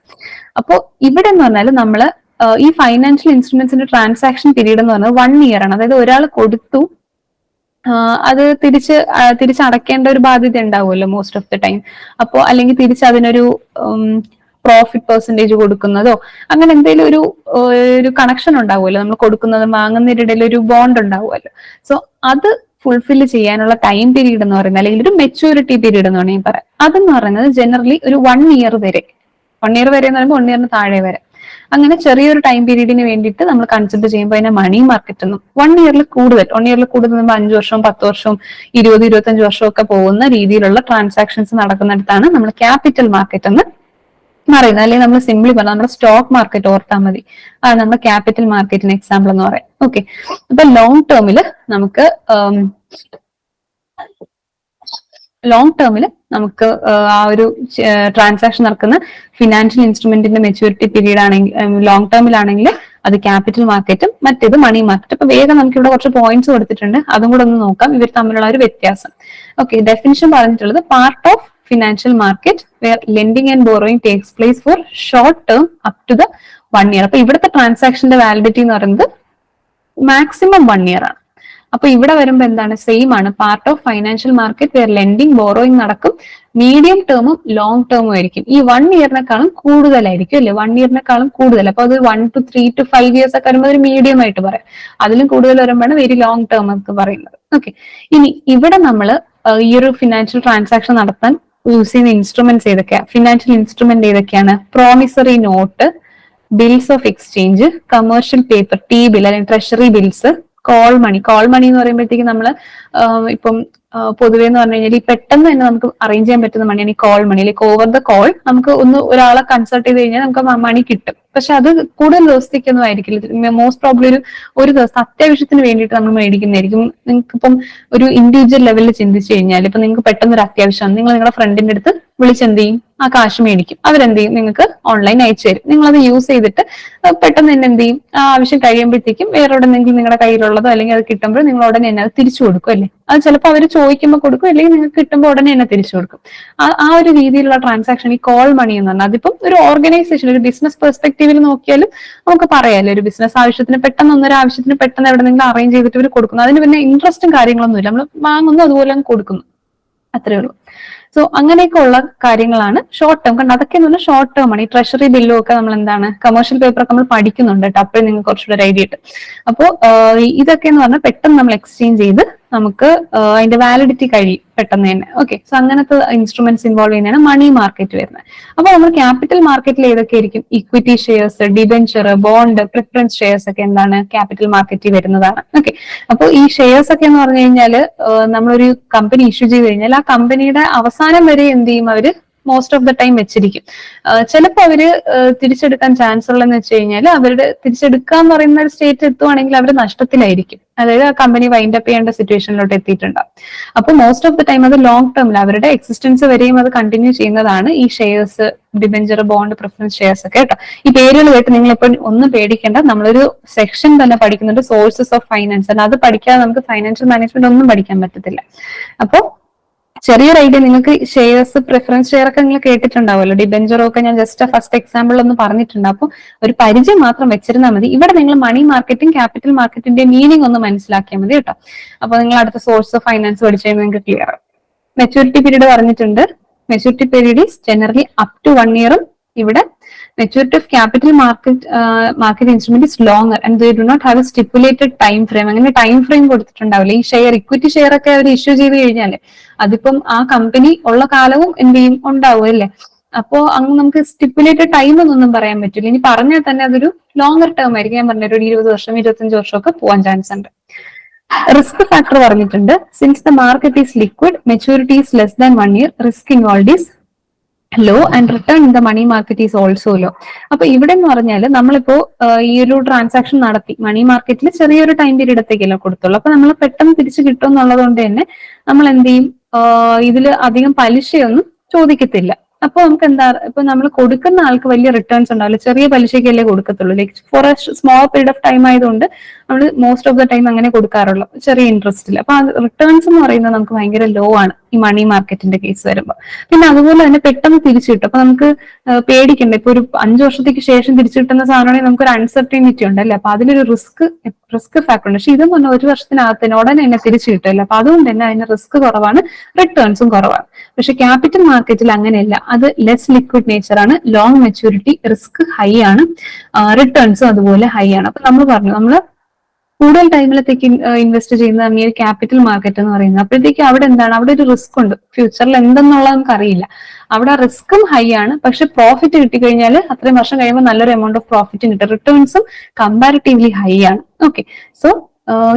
അപ്പോ ഇവിടെ എന്ന് പറഞ്ഞാൽ നമ്മള് ഈ ഫൈനാൻഷ്യൽ ഇൻസ്ട്രുമെന്റ്സിന്റെ ട്രാൻസാക്ഷൻ പീരീഡ് എന്ന് പറഞ്ഞാൽ 1 ഇയർ ആണ്. അതായത് ഒരാൾ കൊടുത്തു, അത് തിരിച്ചടക്കേണ്ട ഒരു ബാധ്യത ഉണ്ടാവുമല്ലോ മോസ്റ്റ് ഓഫ് ദ ടൈം. അപ്പോൾ അല്ലെങ്കിൽ അതിനൊരു പ്രോഫിറ്റ് പെർസെന്റേജ് കൊടുക്കുന്നതോ അങ്ങനെ എന്തെങ്കിലും ഒരു കണക്ഷൻ ഉണ്ടാവുമല്ലോ, നമ്മൾ കൊടുക്കുന്നതും വാങ്ങുന്നതിനിടയിൽ ഒരു ബോണ്ട് ഉണ്ടാവുമല്ലോ. സോ അത് ഫുൾഫിൽ ചെയ്യാനുള്ള ടൈം പീരീഡ് എന്ന് പറയുന്നത്, അല്ലെങ്കിൽ ഒരു മെച്യൂരിറ്റി പീരീഡ് എന്ന് വേണമെങ്കിൽ പറയാം, അതെന്ന് പറയുന്നത് ജനറലി ഒരു 1 ഇയർ വരെ. 1 ഇയർ വരെ എന്ന് പറയുമ്പോൾ 1 ഇയറിന് താഴെ വരെ, അങ്ങനെ ചെറിയൊരു ടൈം പീരീഡിന് വേണ്ടിയിട്ട് നമ്മൾ കൺസിഡർ ചെയ്യുമ്പോൾ അതിനെ മണി മാർക്കറ്റ് എന്നും. 1 ഇയറിൽ കൂടുതൽ 5 വർഷവും 10 വർഷവും 20-25 വർഷവും ഒക്കെ പോകുന്ന രീതിയിലുള്ള ട്രാൻസാക്ഷൻസ് നടക്കുന്നിടത്താണ് നമ്മൾ ക്യാപിറ്റൽ മാർക്കറ്റ് എന്ന് പറയുന്നത്. അല്ലെങ്കിൽ നമ്മൾ സിംപ്ലി പറഞ്ഞാൽ നമ്മുടെ സ്റ്റോക്ക് മാർക്കറ്റ് ഓർത്താൽ മതി, അത് നമ്മൾ ക്യാപിറ്റൽ മാർക്കറ്റിന് എക്സാമ്പിൾ എന്ന് പറയാം. ഓക്കെ, അപ്പൊ ലോങ് ടേമിൽ നമുക്ക് ആ ഒരു ട്രാൻസാക്ഷൻ നടക്കുന്ന ഫിനാൻഷ്യൽ ഇൻസ്ട്രുമെന്റിന്റെ മെച്യൂരിറ്റി പീരീഡ് ആണെങ്കിൽ, ലോങ് ടേമിലാണെങ്കിൽ അത് ക്യാപിറ്റൽ മാർക്കറ്റും മറ്റേത് മണി മാർക്കറ്റ്. അപ്പൊ വേഗം നമുക്ക് ഇവിടെ കുറച്ച് പോയിന്റ്സ് കൊടുത്തിട്ടുണ്ട്, അതും കൂടെ ഒന്ന് നോക്കാം, ഇവർ തമ്മിലുള്ള ഒരു വ്യത്യാസം. ഓക്കെ, ഡെഫിനിഷൻ പറഞ്ഞിട്ടുള്ളത് part of financial market where lending and borrowing takes place for short term up to the 1 year. അപ്പൊ ഇവിടുത്തെ ട്രാൻസാക്ഷന്റെ വാലിഡിറ്റി എന്ന് പറയുന്നത് മാക്സിമം 1 ഇയർ ആണ്. അപ്പൊ ഇവിടെ വരുമ്പോ എന്താണ്, സെയിം ആണ്, part of financial market where lending borrowing നടക്കും, മീഡിയം ടേമും ലോങ് ടേമും ആയിരിക്കും. ഈ 1 ഇയറിനെക്കാളും കൂടുതലായിരിക്കും അല്ലെ, 1 ഇയറിനെക്കാളും കൂടുതൽ. അപ്പൊ അത് 1 to 3 to 5 ഇയേഴ്സ് ഒക്കെ വരുമ്പോൾ ഒരു മീഡിയം ആയിട്ട് പറയാം. അതിലും കൂടുതൽ വരുമ്പോഴാണ് വെരി ലോങ് ടേം എന്ന് പറയുന്നത്. ഓക്കെ, ഇനി ഇവിടെ നമ്മൾ ഈ ഒരു ഫിനാൻഷ്യൽ ട്രാൻസാക്ഷൻ നടത്താൻ യൂസ് ചെയ്യുന്ന ഇൻസ്ട്രുമെന്റ്സ് ഏതൊക്കെയാണ്, ഫിനാൻഷ്യൽ ഇൻസ്ട്രുമെന്റ് ഏതൊക്കെയാണ്, promissory note, bills of exchange, commercial paper, T bill അല്ലെങ്കിൽ ട്രഷറി ബിൽസ്, കോൾ മണി എന്ന് പറയുമ്പോഴത്തേക്ക് നമ്മള് ഇപ്പം പൊതുവെ എന്ന് പറഞ്ഞു കഴിഞ്ഞാൽ ഈ പെട്ടെന്ന് തന്നെ നമുക്ക് അറേഞ്ച് ചെയ്യാൻ പറ്റുന്ന മണിയാണ് ഈ call money. Like over the call നമുക്ക് ഒരാളെ കൺസൾട്ട് ചെയ്ത് കഴിഞ്ഞാൽ നമുക്ക് മണി കിട്ടും. പക്ഷെ അത് കൂടുതൽ ദിവസത്തേക്കൊന്നും ആയിരിക്കില്ല, മോസ്റ്റ് പ്രോബ്ലി ഒരു ദിവസം അത്യാവശ്യത്തിന് വേണ്ടിയിട്ട് നമ്മൾ മേടിക്കുന്നതായിരിക്കും. നിങ്ങൾക്ക് ഇപ്പം ഒരു ഇൻഡിവിജ്വൽ ലെവലിൽ ചിന്തിച്ചു കഴിഞ്ഞാൽ ഇപ്പൊ നിങ്ങൾക്ക് പെട്ടെന്ന് ഒരു അത്യാവശ്യമാണ്, നിങ്ങൾ നിങ്ങളുടെ ഫ്രണ്ടിന്റെ അടുത്ത് വിളിച്ചെന്ത് ചെയ്യും, ആ കാശ് മേടിക്കും, അവരെന്ത് ചെയ്യും, നിങ്ങൾക്ക് ഓൺലൈൻ അയച്ചു തരും. നിങ്ങൾ അത് യൂസ് ചെയ്തിട്ട് പെട്ടെന്ന് തന്നെ എന്ത് ചെയ്യും, ആ ആവശ്യം കഴിയുമ്പോഴത്തേക്കും വേറെ എവിടെന്നെങ്കിലും നിങ്ങളുടെ കയ്യിലുള്ളതോ അല്ലെങ്കിൽ അത് കിട്ടുമ്പോൾ നിങ്ങൾ ഉടനെ തന്നെ അത് തിരിച്ചു കൊടുക്കും അല്ലേ. അത് ചിലപ്പോൾ അവർ ചോദിക്കുമ്പോൾ കൊടുക്കും, അല്ലെങ്കിൽ നിങ്ങൾക്ക് കിട്ടുമ്പോൾ ഉടനെ തന്നെ തിരിച്ചു കൊടുക്കും. ആ ഒരു രീതിയിലുള്ള ട്രാൻസാക്ഷൻ ഈ കോൾ മണി എന്ന് പറഞ്ഞാൽ അതിപ്പം ഒരു ഓർഗനൈസേഷൻ, ഒരു ബിസിനസ് പെർസ്പെക്ടീവിൽ നോക്കിയാലും നമുക്ക് പറയാമല്ലോ, ഒരു ബിസിനസ് ആവശ്യത്തിന് പെട്ടെന്ന് ആവശ്യത്തിന് പെട്ടെന്ന് എവിടെന്നെങ്കിലും അറേഞ്ച് ചെയ്തിട്ട് ഇവർ കൊടുക്കുന്നു. അതിന് പിന്നെ ഇൻട്രസ്റ്റും കാര്യങ്ങളൊന്നും ഇല്ല, നമ്മൾ വാങ്ങുന്നു അതുപോലെ അങ്ങ് കൊടുക്കുന്നു, അത്രേ ഉള്ളൂ. സോ അങ്ങനെയൊക്കെ ഉള്ള കാര്യങ്ങളാണ് ഷോർട്ട് ടേം. കണ്ട് അതൊക്കെ എന്ന് പറഞ്ഞാൽ ഷോർട്ട് ടേം ആണ്. ഈ ട്രഷറി ബില്ലും ഒക്കെ നമ്മൾ എന്താണ്, കമേഴ്ഷ്യൽ പേപ്പർ ഒക്കെ നമ്മൾ പഠിക്കുന്നുണ്ട് കേട്ടോ, അപ്പോഴും നിങ്ങൾക്ക് കുറച്ചുകൂടെ ഒരു ഐഡിയ കിട്ടും. അപ്പോൾ ഇതൊക്കെ എന്ന് പറഞ്ഞാൽ പെട്ടെന്ന് നമ്മൾ എക്സ്ചേഞ്ച് ചെയ്ത് നമുക്ക് അതിന്റെ വാലിഡിറ്റി കഴിയും പെട്ടെന്ന് തന്നെ. ഓക്കെ, സോ അങ്ങനത്തെ ഇൻസ്ട്രുമെന്റ്സ് ഇൻവോൾവ് ചെയ്യുന്നതാണ് മണി മാർക്കറ്റ് വരുന്നത്. അപ്പൊ നമ്മൾ ക്യാപിറ്റൽ മാർക്കറ്റിൽ ഏതൊക്കെ ആയിരിക്കും, equity shares, debenture, bond, preference shares ഒക്കെ എന്താണ് ക്യാപിറ്റൽ മാർക്കറ്റിൽ വരുന്നതാണ്. ഓക്കെ, അപ്പോൾ ഈ ഷെയർസ് ഒക്കെ എന്ന് പറഞ്ഞു കഴിഞ്ഞാൽ നമ്മളൊരു കമ്പനി ഇഷ്യൂ ചെയ്ത് കഴിഞ്ഞാൽ ആ കമ്പനിയുടെ അവസാനം വരെ എന്ത് ചെയ്യും, അവര് മോസ്റ്റ് ഓഫ് ദ ടൈം വെച്ചിരിക്കും. ചിലപ്പോൾ അവര് തിരിച്ചെടുക്കാൻ ചാൻസ് ഉള്ളതെന്ന് വെച്ച് കഴിഞ്ഞാൽ അവരുടെ തിരിച്ചെടുക്കുക എന്ന് പറയുന്ന ഒരു സ്റ്റേറ്റ് എത്തുവാണെങ്കിൽ അവർ നഷ്ടത്തിലായിരിക്കും, അതായത് ആ കമ്പനി വൈൻഡ് അപ്പ് ചെയ്യേണ്ട സിറ്റുവേഷനിലോട്ട് എത്തിയിട്ടുണ്ടാവും. അപ്പൊ മോസ്റ്റ് ഓഫ് ദ ടൈം അത് ലോങ് ടേമിൽ അവരുടെ എക്സിസ്റ്റൻസ് വരെയും അത് കണ്ടിന്യൂ ചെയ്യുന്നതാണ് ഈ shares, debenture, bond, preference shares ഒക്കെ കേട്ടോ. ഈ പേരുകൾ കേട്ട് നിങ്ങൾ ഇപ്പോൾ ഒന്നും പേടിക്കേണ്ട, നമ്മളൊരു സെക്ഷൻ തന്നെ പഠിക്കുന്നുണ്ട്, സോഴ്സസ് ഓഫ് ഫൈനാൻസ്. അത് പഠിക്കാതെ നമുക്ക് ഫൈനാൻഷ്യൽ മാനേജ്മെന്റ് ഒന്നും പഠിക്കാൻ പറ്റത്തില്ല. അപ്പൊ ചെറിയൊരു ഐഡിയ നിങ്ങൾക്ക് ഷെയർസ്, പ്രിഫറൻസ് ഷെയർ ഒക്കെ നിങ്ങൾ കേട്ടിട്ടുണ്ടാവുമല്ലോ, ഡിബെഞ്ചറും ഒക്കെ ഞാൻ ജസ്റ്റ് ഫസ്റ്റ് എക്സാമ്പിൾ ഒന്ന് പറഞ്ഞിട്ടുണ്ട്. അപ്പൊ ഒരു പരിചയം മാത്രം വെച്ചിരുന്നാൽ മതി. ഇവിടെ നിങ്ങൾ മണി മാർക്കറ്റും ക്യാപിറ്റൽ മാർക്കറ്റിന്റെ മീനിങ് ഒന്ന് മനസ്സിലാക്കിയാൽ മതി കേട്ടോ. അപ്പൊ നിങ്ങൾ അടുത്ത സോഴ്സ് ഓഫ് ഫൈനാൻസ് പഠിച്ചു കഴിഞ്ഞാൽ നിങ്ങൾക്ക് ക്ലിയർ ആവും. മെച്യൂരിറ്റി പീരീഡ് പറഞ്ഞിട്ടുണ്ട്. Maturity period is generally up to 1 ഇയറും. ഇവിടെ maturity of capital market instrument is longer and they do not have a stipulated time frame. അങ്ങനെ ടൈം ഫ്രെയിം കൊടുത്തിട്ടുണ്ടാവില്ല. ഈ ഷെയർ, ഇക്വിറ്റി ഷെയർ ഒക്കെ അവർ ഇഷ്യൂ ചെയ്ത് കഴിഞ്ഞാല് അതിപ്പം ആ കമ്പനി ഉള്ള കാലവും എന്ത് ചെയ്യും, ഉണ്ടാവും അല്ലേ. അപ്പോ അങ്ങ് നമുക്ക് സ്റ്റിപ്പുലേറ്റഡ് ടൈം എന്നൊന്നും പറയാൻ പറ്റില്ല. ഇനി പറഞ്ഞാൽ തന്നെ അതൊരു ലോങ്ങർ ടേം ആയിരിക്കും. ഞാൻ പറഞ്ഞ ഒരു 20 വർഷം 25 വർഷം ഒക്കെ പോകാൻ ചാൻസ് ഉണ്ട്. റിസ്ക് ഫാക്ടർ പറഞ്ഞിട്ടുണ്ട്. Since the market is liquid, maturity is less than 1 year, risk involve is low and return in the money market is also low. അപ്പൊ ഇവിടെ എന്ന് പറഞ്ഞാൽ നമ്മളിപ്പോ ഈ ഒരു ട്രാൻസാക്ഷൻ നടത്തി മണി മാർക്കറ്റിൽ ചെറിയൊരു ടൈം പീരീഡ് എത്തേക്കല്ലോ കൊടുത്തുള്ളൂ. അപ്പൊ നമ്മൾ പെട്ടെന്ന് തിരിച്ചു കിട്ടും എന്നുള്ളത് കൊണ്ട് തന്നെ നമ്മൾ എന്ത് ചെയ്യും, ഇതിൽ അധികം പലിശയൊന്നും ചോദിക്കത്തില്ല. അപ്പൊ നമുക്ക് എന്താ, ഇപ്പൊ നമ്മൾ കൊടുക്കുന്ന ആൾക്ക് വലിയ റിട്ടേൺസ് ഉണ്ടാവില്ല, ചെറിയ പലിശയ്ക്കല്ലേ കൊടുക്കത്തുള്ളൂ. Like for a small period of time ആയതുകൊണ്ട് നമ്മൾ മോസ്റ്റ് ഓഫ് ദ ടൈം അങ്ങനെ കൊടുക്കാറുള്ളൂ, ചെറിയ ഇൻട്രസ്റ്റിൽ. അപ്പൊ റിട്ടേൺസ് എന്ന് പറയുന്നത് നമുക്ക് ഭയങ്കര ലോ ആണ് ഈ മണി മാർക്കറ്റിന്റെ കേസ് വരുമ്പോൾ. പിന്നെ അതുപോലെ തന്നെ പെട്ടെന്ന് തിരിച്ചു കിട്ടും. അപ്പൊ നമുക്ക് പേടിക്കണ്ട. ഇപ്പൊ ഒരു 5 വർഷത്തേക്ക് ശേഷം തിരിച്ചു കിട്ടുന്ന സാധനമാണെങ്കിൽ നമുക്കൊരു അൺസർട്ടനിറ്റി ഉണ്ടല്ലേ, അപ്പൊ അതിലൊരു റിസ്ക് ഫാക്ടർ ഉണ്ട്. പക്ഷെ ഇതെന്ന് പറഞ്ഞാൽ 1 വർഷത്തിനകത്ത് ഉടനെ തന്നെ തിരിച്ചു കിട്ടില്ല. അപ്പൊ അതുകൊണ്ട് തന്നെ അതിന് റിസ്ക് കുറവാണ്, റിട്ടേൺസും കുറവാണ്. പക്ഷെ ക്യാപിറ്റൽ മാർക്കറ്റിൽ അങ്ങനെയല്ല. അത് ലെസ് ലിക്വിഡ് നേച്ചർ ആണ്, ലോങ് മെച്യൂരിറ്റി, റിസ്ക് ഹൈ ആണ്, റിട്ടേൺസും അതുപോലെ ഹൈ ആണ്. അപ്പൊ നമ്മൾ പറഞ്ഞു നമ്മൾ കൂടുതൽ ടൈമിലത്തേക്ക് ഇൻവെസ്റ്റ് ചെയ്യുന്നതാണ് ഈ ഒരു ക്യാപിറ്റൽ മാർക്കറ്റ് എന്ന് പറയുന്നത്. അപ്പോഴത്തേക്ക് അവിടെ എന്താണ്, അവിടെ ഒരു റിസ്ക് ഉണ്ട്. ഫ്യൂച്ചറിൽ എന്തെന്നുള്ളത് നമുക്ക് അറിയില്ല. അവിടെ റിസ്ക്കും ഹൈ ആണ്, പക്ഷെ പ്രോഫിറ്റ് കിട്ടിക്കഴിഞ്ഞാൽ അത്രയും വർഷം കഴിയുമ്പോൾ നല്ലൊരു എമൗണ്ട് ഓഫ് പ്രോഫിറ്റ് കിട്ടും. റിട്ടേൺസും കമ്പാരിറ്റീവ്ലി ഹൈ ആണ്. ഓക്കെ, സോ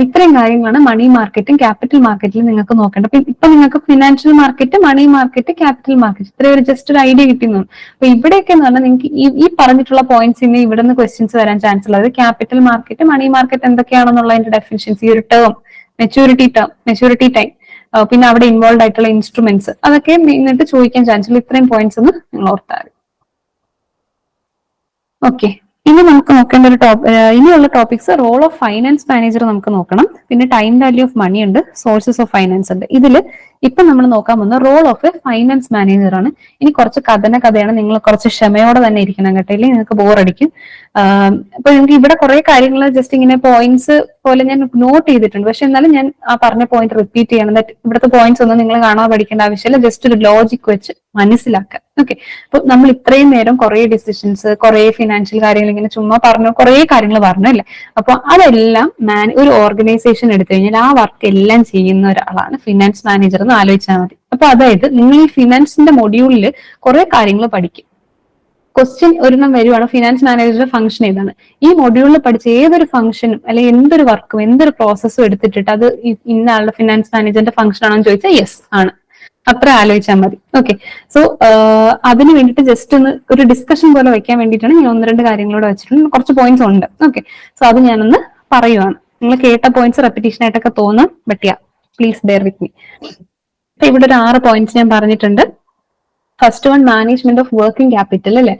ഇത്രയും കാര്യങ്ങളാണ് മണി മാർക്കറ്റും ക്യാപിറ്റൽ മാർക്കറ്റിൽ നിങ്ങൾക്ക് നോക്കേണ്ടത്. ഇപ്പൊ നിങ്ങൾക്ക് financial market, money market, capital market ഇത്രയും ഒരു ജസ്റ്റ് ഒരു ഐഡിയ കിട്ടുന്നു. അപ്പൊ ഇവിടെയൊക്കെ എന്ന് പറഞ്ഞാൽ നിങ്ങൾക്ക് ഈ പറഞ്ഞിട്ടുള്ള പോയിന്റ്സിന് ഇവിടെ നിന്ന് ക്വസ്റ്റ്യൻസ് വരാൻ ചാൻസ് ഉള്ളത് ക്യാപിറ്റൽ മാർക്കറ്റ്, മണി മാർക്കറ്റ് എന്തൊക്കെയാണെന്നുള്ളതിന്റെ ഡെഫിനിഷൻസ്, ഈ ഒരു ടേം മെച്യൂരിറ്റി ടൈം, പിന്നെ അവിടെ ഇൻവോൾവ് ആയിട്ടുള്ള ഇൻസ്ട്രുമെന്റ്സ്, അതൊക്കെ എന്നിട്ട് ചോദിക്കാൻ ചാൻസ് ഉള്ളൂ. ഇത്രയും പോയിന്റ്സ് ഒന്ന് നിങ്ങൾ ഓർത്താൽ. ഓക്കെ, ഇനി നമുക്ക് നോക്കേണ്ട ഒരു ഇനിയുള്ള topics role of finance manager നമുക്ക് നോക്കണം. പിന്നെ ടൈം വാല്യൂ ഓഫ് മണി ഉണ്ട്, സോഴ്സസ് ഓഫ് ഫൈനാൻസ് ഉണ്ട്. ഇതില് ഇപ്പൊ നമ്മൾ നോക്കാൻ പോകുന്ന role of a finance manager ആണ്. ഇനി കുറച്ച് കഥയാണ്, നിങ്ങൾ കുറച്ച് ക്ഷമയോടെ തന്നെ ഇരിക്കണം കേട്ടോ, ഇല്ലെങ്കിൽ നിങ്ങൾക്ക് ബോറടിക്കും. അപ്പൊ നിങ്ങൾക്ക് ഇവിടെ കുറെ കാര്യങ്ങൾ ജസ്റ്റ് ഇങ്ങനെ പോയിന്റ്സ് പോലെ ഞാൻ നോട്ട് ചെയ്തിട്ടുണ്ട്. പക്ഷെ എന്നാലും ഞാൻ ആ പറഞ്ഞ പോയിന്റ് റിപ്പീറ്റ് ചെയ്യണം. ഇവിടുത്തെ പോയിന്റ്സ് ഒന്നും നിങ്ങൾ കാണാൻ പഠിക്കേണ്ട ആവശ്യമില്ല, ജസ്റ്റ് ഒരു ലോജിക് വെച്ച് മനസ്സിലാക്കുക. ഓക്കെ, അപ്പൊ നമ്മൾ ഇത്രയും നേരം കുറെ ഡിസിഷൻസ്, കുറെ ഫിനാൻഷ്യൽ കാര്യങ്ങൾ ഇങ്ങനെ ചുമ്മാ പറഞ്ഞു, കുറെ കാര്യങ്ങൾ പറഞ്ഞു അല്ലേ. അപ്പൊ അതെല്ലാം ഒരു ഓർഗനൈസേഷൻ എടുത്തു കഴിഞ്ഞാൽ ആ വർക്ക് എല്ലാം ചെയ്യുന്ന ഒരാളാണ് ഫിനാൻസ് മാനേജർ എന്ന് ആലോചിച്ചാൽ മതി. അപ്പൊ അതായത് നിങ്ങൾ ഈ ഫിനാൻസിന്റെ മൊഡ്യൂളിൽ കുറെ കാര്യങ്ങൾ പഠിക്കും. ക്വസ്റ്റ്യൻ ഒരെണ്ണം വരുവാണ്, ഫിനാൻസ് മാനേജറുടെ ഫംഗ്ഷൻ ഏതാണ്. ഈ മൊഡ്യൂളിൽ പഠിച്ച ഏതൊരു ഫംഗ്ഷനും അല്ലെങ്കിൽ എന്തൊരു വർക്കും എന്തൊരു പ്രോസസ്സും എടുത്തിട്ടിട്ട് അത് ഇന്ന ആളുടെ ഫിനാൻസ് മാനേജറിന്റെ ഫംഗ്ഷൻ ആണെന്ന് ചോദിച്ചാൽ യെസ് ആണ്, അത്ര ആലോചിച്ചാൽ മതി. ഓക്കെ, സോ അതിന് വേണ്ടിയിട്ട് ജസ്റ്റ് ഒന്ന് ഒരു ഡിസ്കഷൻ പോലെ വെക്കാൻ വേണ്ടിയിട്ടാണ് ഞാൻ 1-2 കാര്യങ്ങളോട് വെച്ചിട്ടുണ്ട്. കുറച്ച് പോയിന്റ്സ് ഉണ്ട്. ഓക്കെ, സോ അത് ഞാനൊന്ന് പറയുവാണ്. നിങ്ങൾ കേട്ട പോയിന്റ്സ് റെപ്പിറ്റേഷൻ ആയിട്ടൊക്കെ തോന്നും, but ya please bear with me. ഇവിടെ ഒരു 6 പോയിന്റ്സ് ഞാൻ പറഞ്ഞിട്ടുണ്ട്. First one, management of working capital അല്ലെ.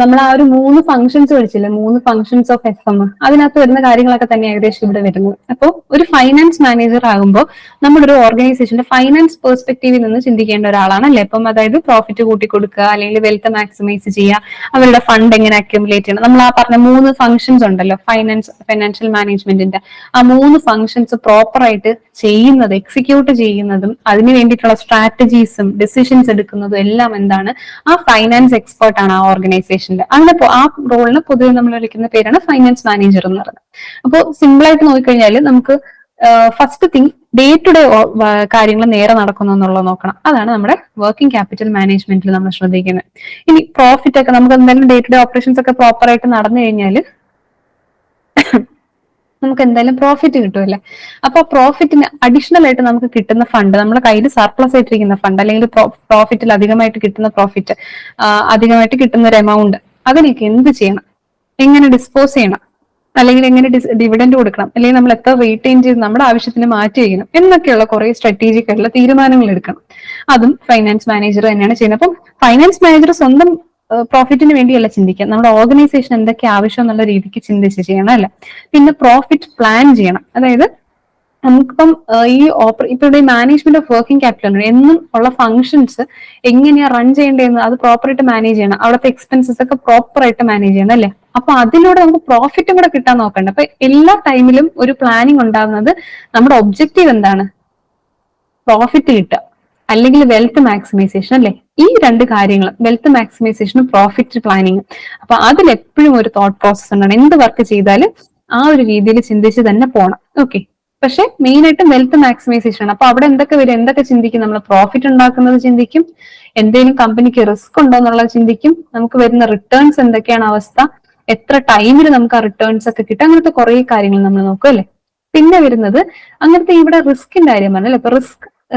നമ്മൾ ആ ഒരു 3 ഫംഗ്ഷൻസ് പഠിച്ചില്ലേ, 3 ഫംഗ്ഷൻസ് ഓഫ് FM, അതിനകത്ത് വരുന്ന കാര്യങ്ങളൊക്കെ തന്നെ ഏകദേശം ഇവിടെ വരുന്നത്. അപ്പോൾ ഒരു ഫൈനാൻസ് മാനേജർ ആകുമ്പോൾ നമ്മളൊരു ഓർഗനൈസേഷന്റെ ഫൈനാൻസ് പെർസ്പെക്റ്റീവിൽ നിന്ന് ചിന്തിക്കേണ്ട ഒരാളാണ് അല്ലെ. അപ്പം അതായത് പ്രോഫിറ്റ് കൂട്ടി കൊടുക്കുക, അല്ലെങ്കിൽ വെൽത്ത് മാക്സിമൈസ് ചെയ്യുക, അവരുടെ ഫണ്ട് എങ്ങനെ അക്യുമുലേറ്റ് ചെയ്യണം. നമ്മൾ ആ പറഞ്ഞ 3 ഫംഗ്ഷൻസ് ഉണ്ടല്ലോ ഫൈനാൻഷ്യൽ മാനേജ്മെന്റിന്റെ, ആ 3 ഫംഗ്ഷൻസ് പ്രോപ്പർ ആയിട്ട് ചെയ്യുന്നത്, എക്സിക്യൂട്ട് ചെയ്യുന്നതും അതിന് വേണ്ടിയിട്ടുള്ള സ്ട്രാറ്റജീസും ഡിസിഷൻസ് എടുക്കുന്നതും എല്ലാം എന്താണ്, ആ ഫൈനാൻസ് എക്സ്പേർട്ട് ആണ് ആ ഓർഗനൈസേഷന്റെ. അങ്ങനെ ആ റോളിന് പൊതുവെ നമ്മൾ വിളിക്കുന്ന പേരാണ് ഫൈനാൻസ് മാനേജർ എന്ന് പറയുന്നത്. അപ്പോൾ സിമ്പിൾ ആയിട്ട് നോക്കിക്കഴിഞ്ഞാൽ നമുക്ക് first thing day to day കാര്യങ്ങൾ നേരെ നടക്കുന്നു എന്നുള്ളത് നോക്കണം. അതാണ് നമ്മുടെ വർക്കിംഗ് ക്യാപിറ്റൽ മാനേജ്മെന്റിൽ നമ്മൾ ശ്രദ്ധിക്കുന്നത്. ഇനി പ്രോഫിറ്റ് ഒക്കെ നമുക്ക് എന്തായാലും ഡേ ടു ഡേ ഓപ്പറേഷൻസ് ഒക്കെ പ്രോപ്പർ ആയിട്ട് നടന്നു കഴിഞ്ഞാൽ നമുക്ക് എന്തായാലും പ്രോഫിറ്റ് കിട്ടുമല്ലേ. അപ്പൊ പ്രോഫിറ്റിന് അഡീഷണൽ ആയിട്ട് നമുക്ക് കിട്ടുന്ന ഫണ്ട്, നമ്മുടെ കയ്യിൽ സർപ്ലസ് ആയിട്ടിരിക്കുന്ന ഫണ്ട്, അല്ലെങ്കിൽ പ്രോഫിറ്റിൽ അധികമായിട്ട് കിട്ടുന്ന പ്രോഫിറ്റ്, അധികമായിട്ട് കിട്ടുന്ന ഒരു എമൗണ്ട്, അതിനൊക്കെ എന്ത് ചെയ്യണം, എങ്ങനെ ഡിസ്പോസ് ചെയ്യണം, അല്ലെങ്കിൽ എങ്ങനെ ഡിവിഡൻഡ് കൊടുക്കണം, അല്ലെങ്കിൽ നമ്മൾ എത്ര റീറ്റെയിൻ ചെയ്ത് നമ്മുടെ ആവശ്യത്തിന് മാറ്റി വയ്ക്കണം എന്നൊക്കെയുള്ള കുറെ സ്ട്രാറ്റജിക് ആയിട്ടുള്ള തീരുമാനങ്ങൾ എടുക്കണം. അതും ഫൈനാൻസ് മാനേജർ തന്നെയാണ് ചെയ്യുന്നത്. അപ്പം ഫൈനാൻസ് മാനേജർ സ്വന്തം പ്രോഫിറ്റിന് വേണ്ടിയല്ല ചിന്തിക്കുക, നമ്മുടെ ഓർഗനൈസേഷൻ എന്തൊക്കെ ആവശ്യം എന്നുള്ള രീതിക്ക് ചിന്തിച്ച് ചെയ്യണം അല്ലെ. പിന്നെ പ്രോഫിറ്റ് പ്ലാൻ ചെയ്യണം. അതായത് നമുക്കിപ്പം ഇപ്പൊ ഇവിടെ മാനേജ്മെന്റ് ഓഫ് വർക്കിംഗ് ക്യാപിറ്റൽ എന്നും ഉള്ള ഫംഗ്ഷൻസ് എങ്ങനെയാ റൺ ചെയ്യേണ്ടതെന്ന് അത് പ്രോപ്പറായിട്ട് മാനേജ് ചെയ്യണം. അവിടുത്തെ എക്സ്പെൻസസ് ഒക്കെ പ്രോപ്പറായിട്ട് മാനേജ് ചെയ്യണം അല്ലെ. അപ്പൊ അതിലൂടെ നമുക്ക് പ്രോഫിറ്റും കൂടെ കിട്ടാൻ നോക്കണ്ട. അപ്പൊ എല്ലാ ടൈമിലും ഒരു പ്ലാനിങ് ഉണ്ടാകുന്നത് നമ്മുടെ ഒബ്ജക്റ്റീവ് എന്താണ്, പ്രോഫിറ്റ് കിട്ടുക അല്ലെങ്കിൽ വെൽത്ത് മാക്സിമൈസേഷൻ അല്ലെ. ഈ 2 കാര്യങ്ങൾ, വെൽത്ത് മാക്സിമൈസേഷനും പ്രോഫിറ്റ് പ്ലാനിങ്. അപ്പൊ അതിൽ എപ്പോഴും ഒരു തോട്ട് പ്രോസസ് ഉണ്ടാണ്. എന്ത് വർക്ക് ചെയ്താലും ആ ഒരു രീതിയിൽ ചിന്തിച്ച് തന്നെ പോകണം. ഓക്കെ, പക്ഷെ മെയിൻ ആയിട്ടും വെൽത്ത് മാക്സിമൈസേഷൻ ആണ്. അപ്പൊ അവിടെ എന്തൊക്കെ വരും, എന്തൊക്കെ ചിന്തിക്കും, നമ്മൾ പ്രോഫിറ്റ് ഉണ്ടാക്കുന്നത് ചിന്തിക്കും, എന്തെങ്കിലും കമ്പനിക്ക് റിസ്ക് ഉണ്ടോ എന്നുള്ളത് ചിന്തിക്കും, നമുക്ക് വരുന്ന റിട്ടേൺസ് എന്തൊക്കെയാണ് അവസ്ഥ, എത്ര ടൈമിൽ നമുക്ക് ആ റിട്ടേൺസ് ഒക്കെ കിട്ടും, അങ്ങനത്തെ കുറെ കാര്യങ്ങൾ നമ്മൾ നോക്കും അല്ലെ. പിന്നെ വരുന്നത് അങ്ങനത്തെ ഇവിടെ റിസ്കിന്റെ കാര്യം പറഞ്ഞല്ലേ. ഇപ്പൊ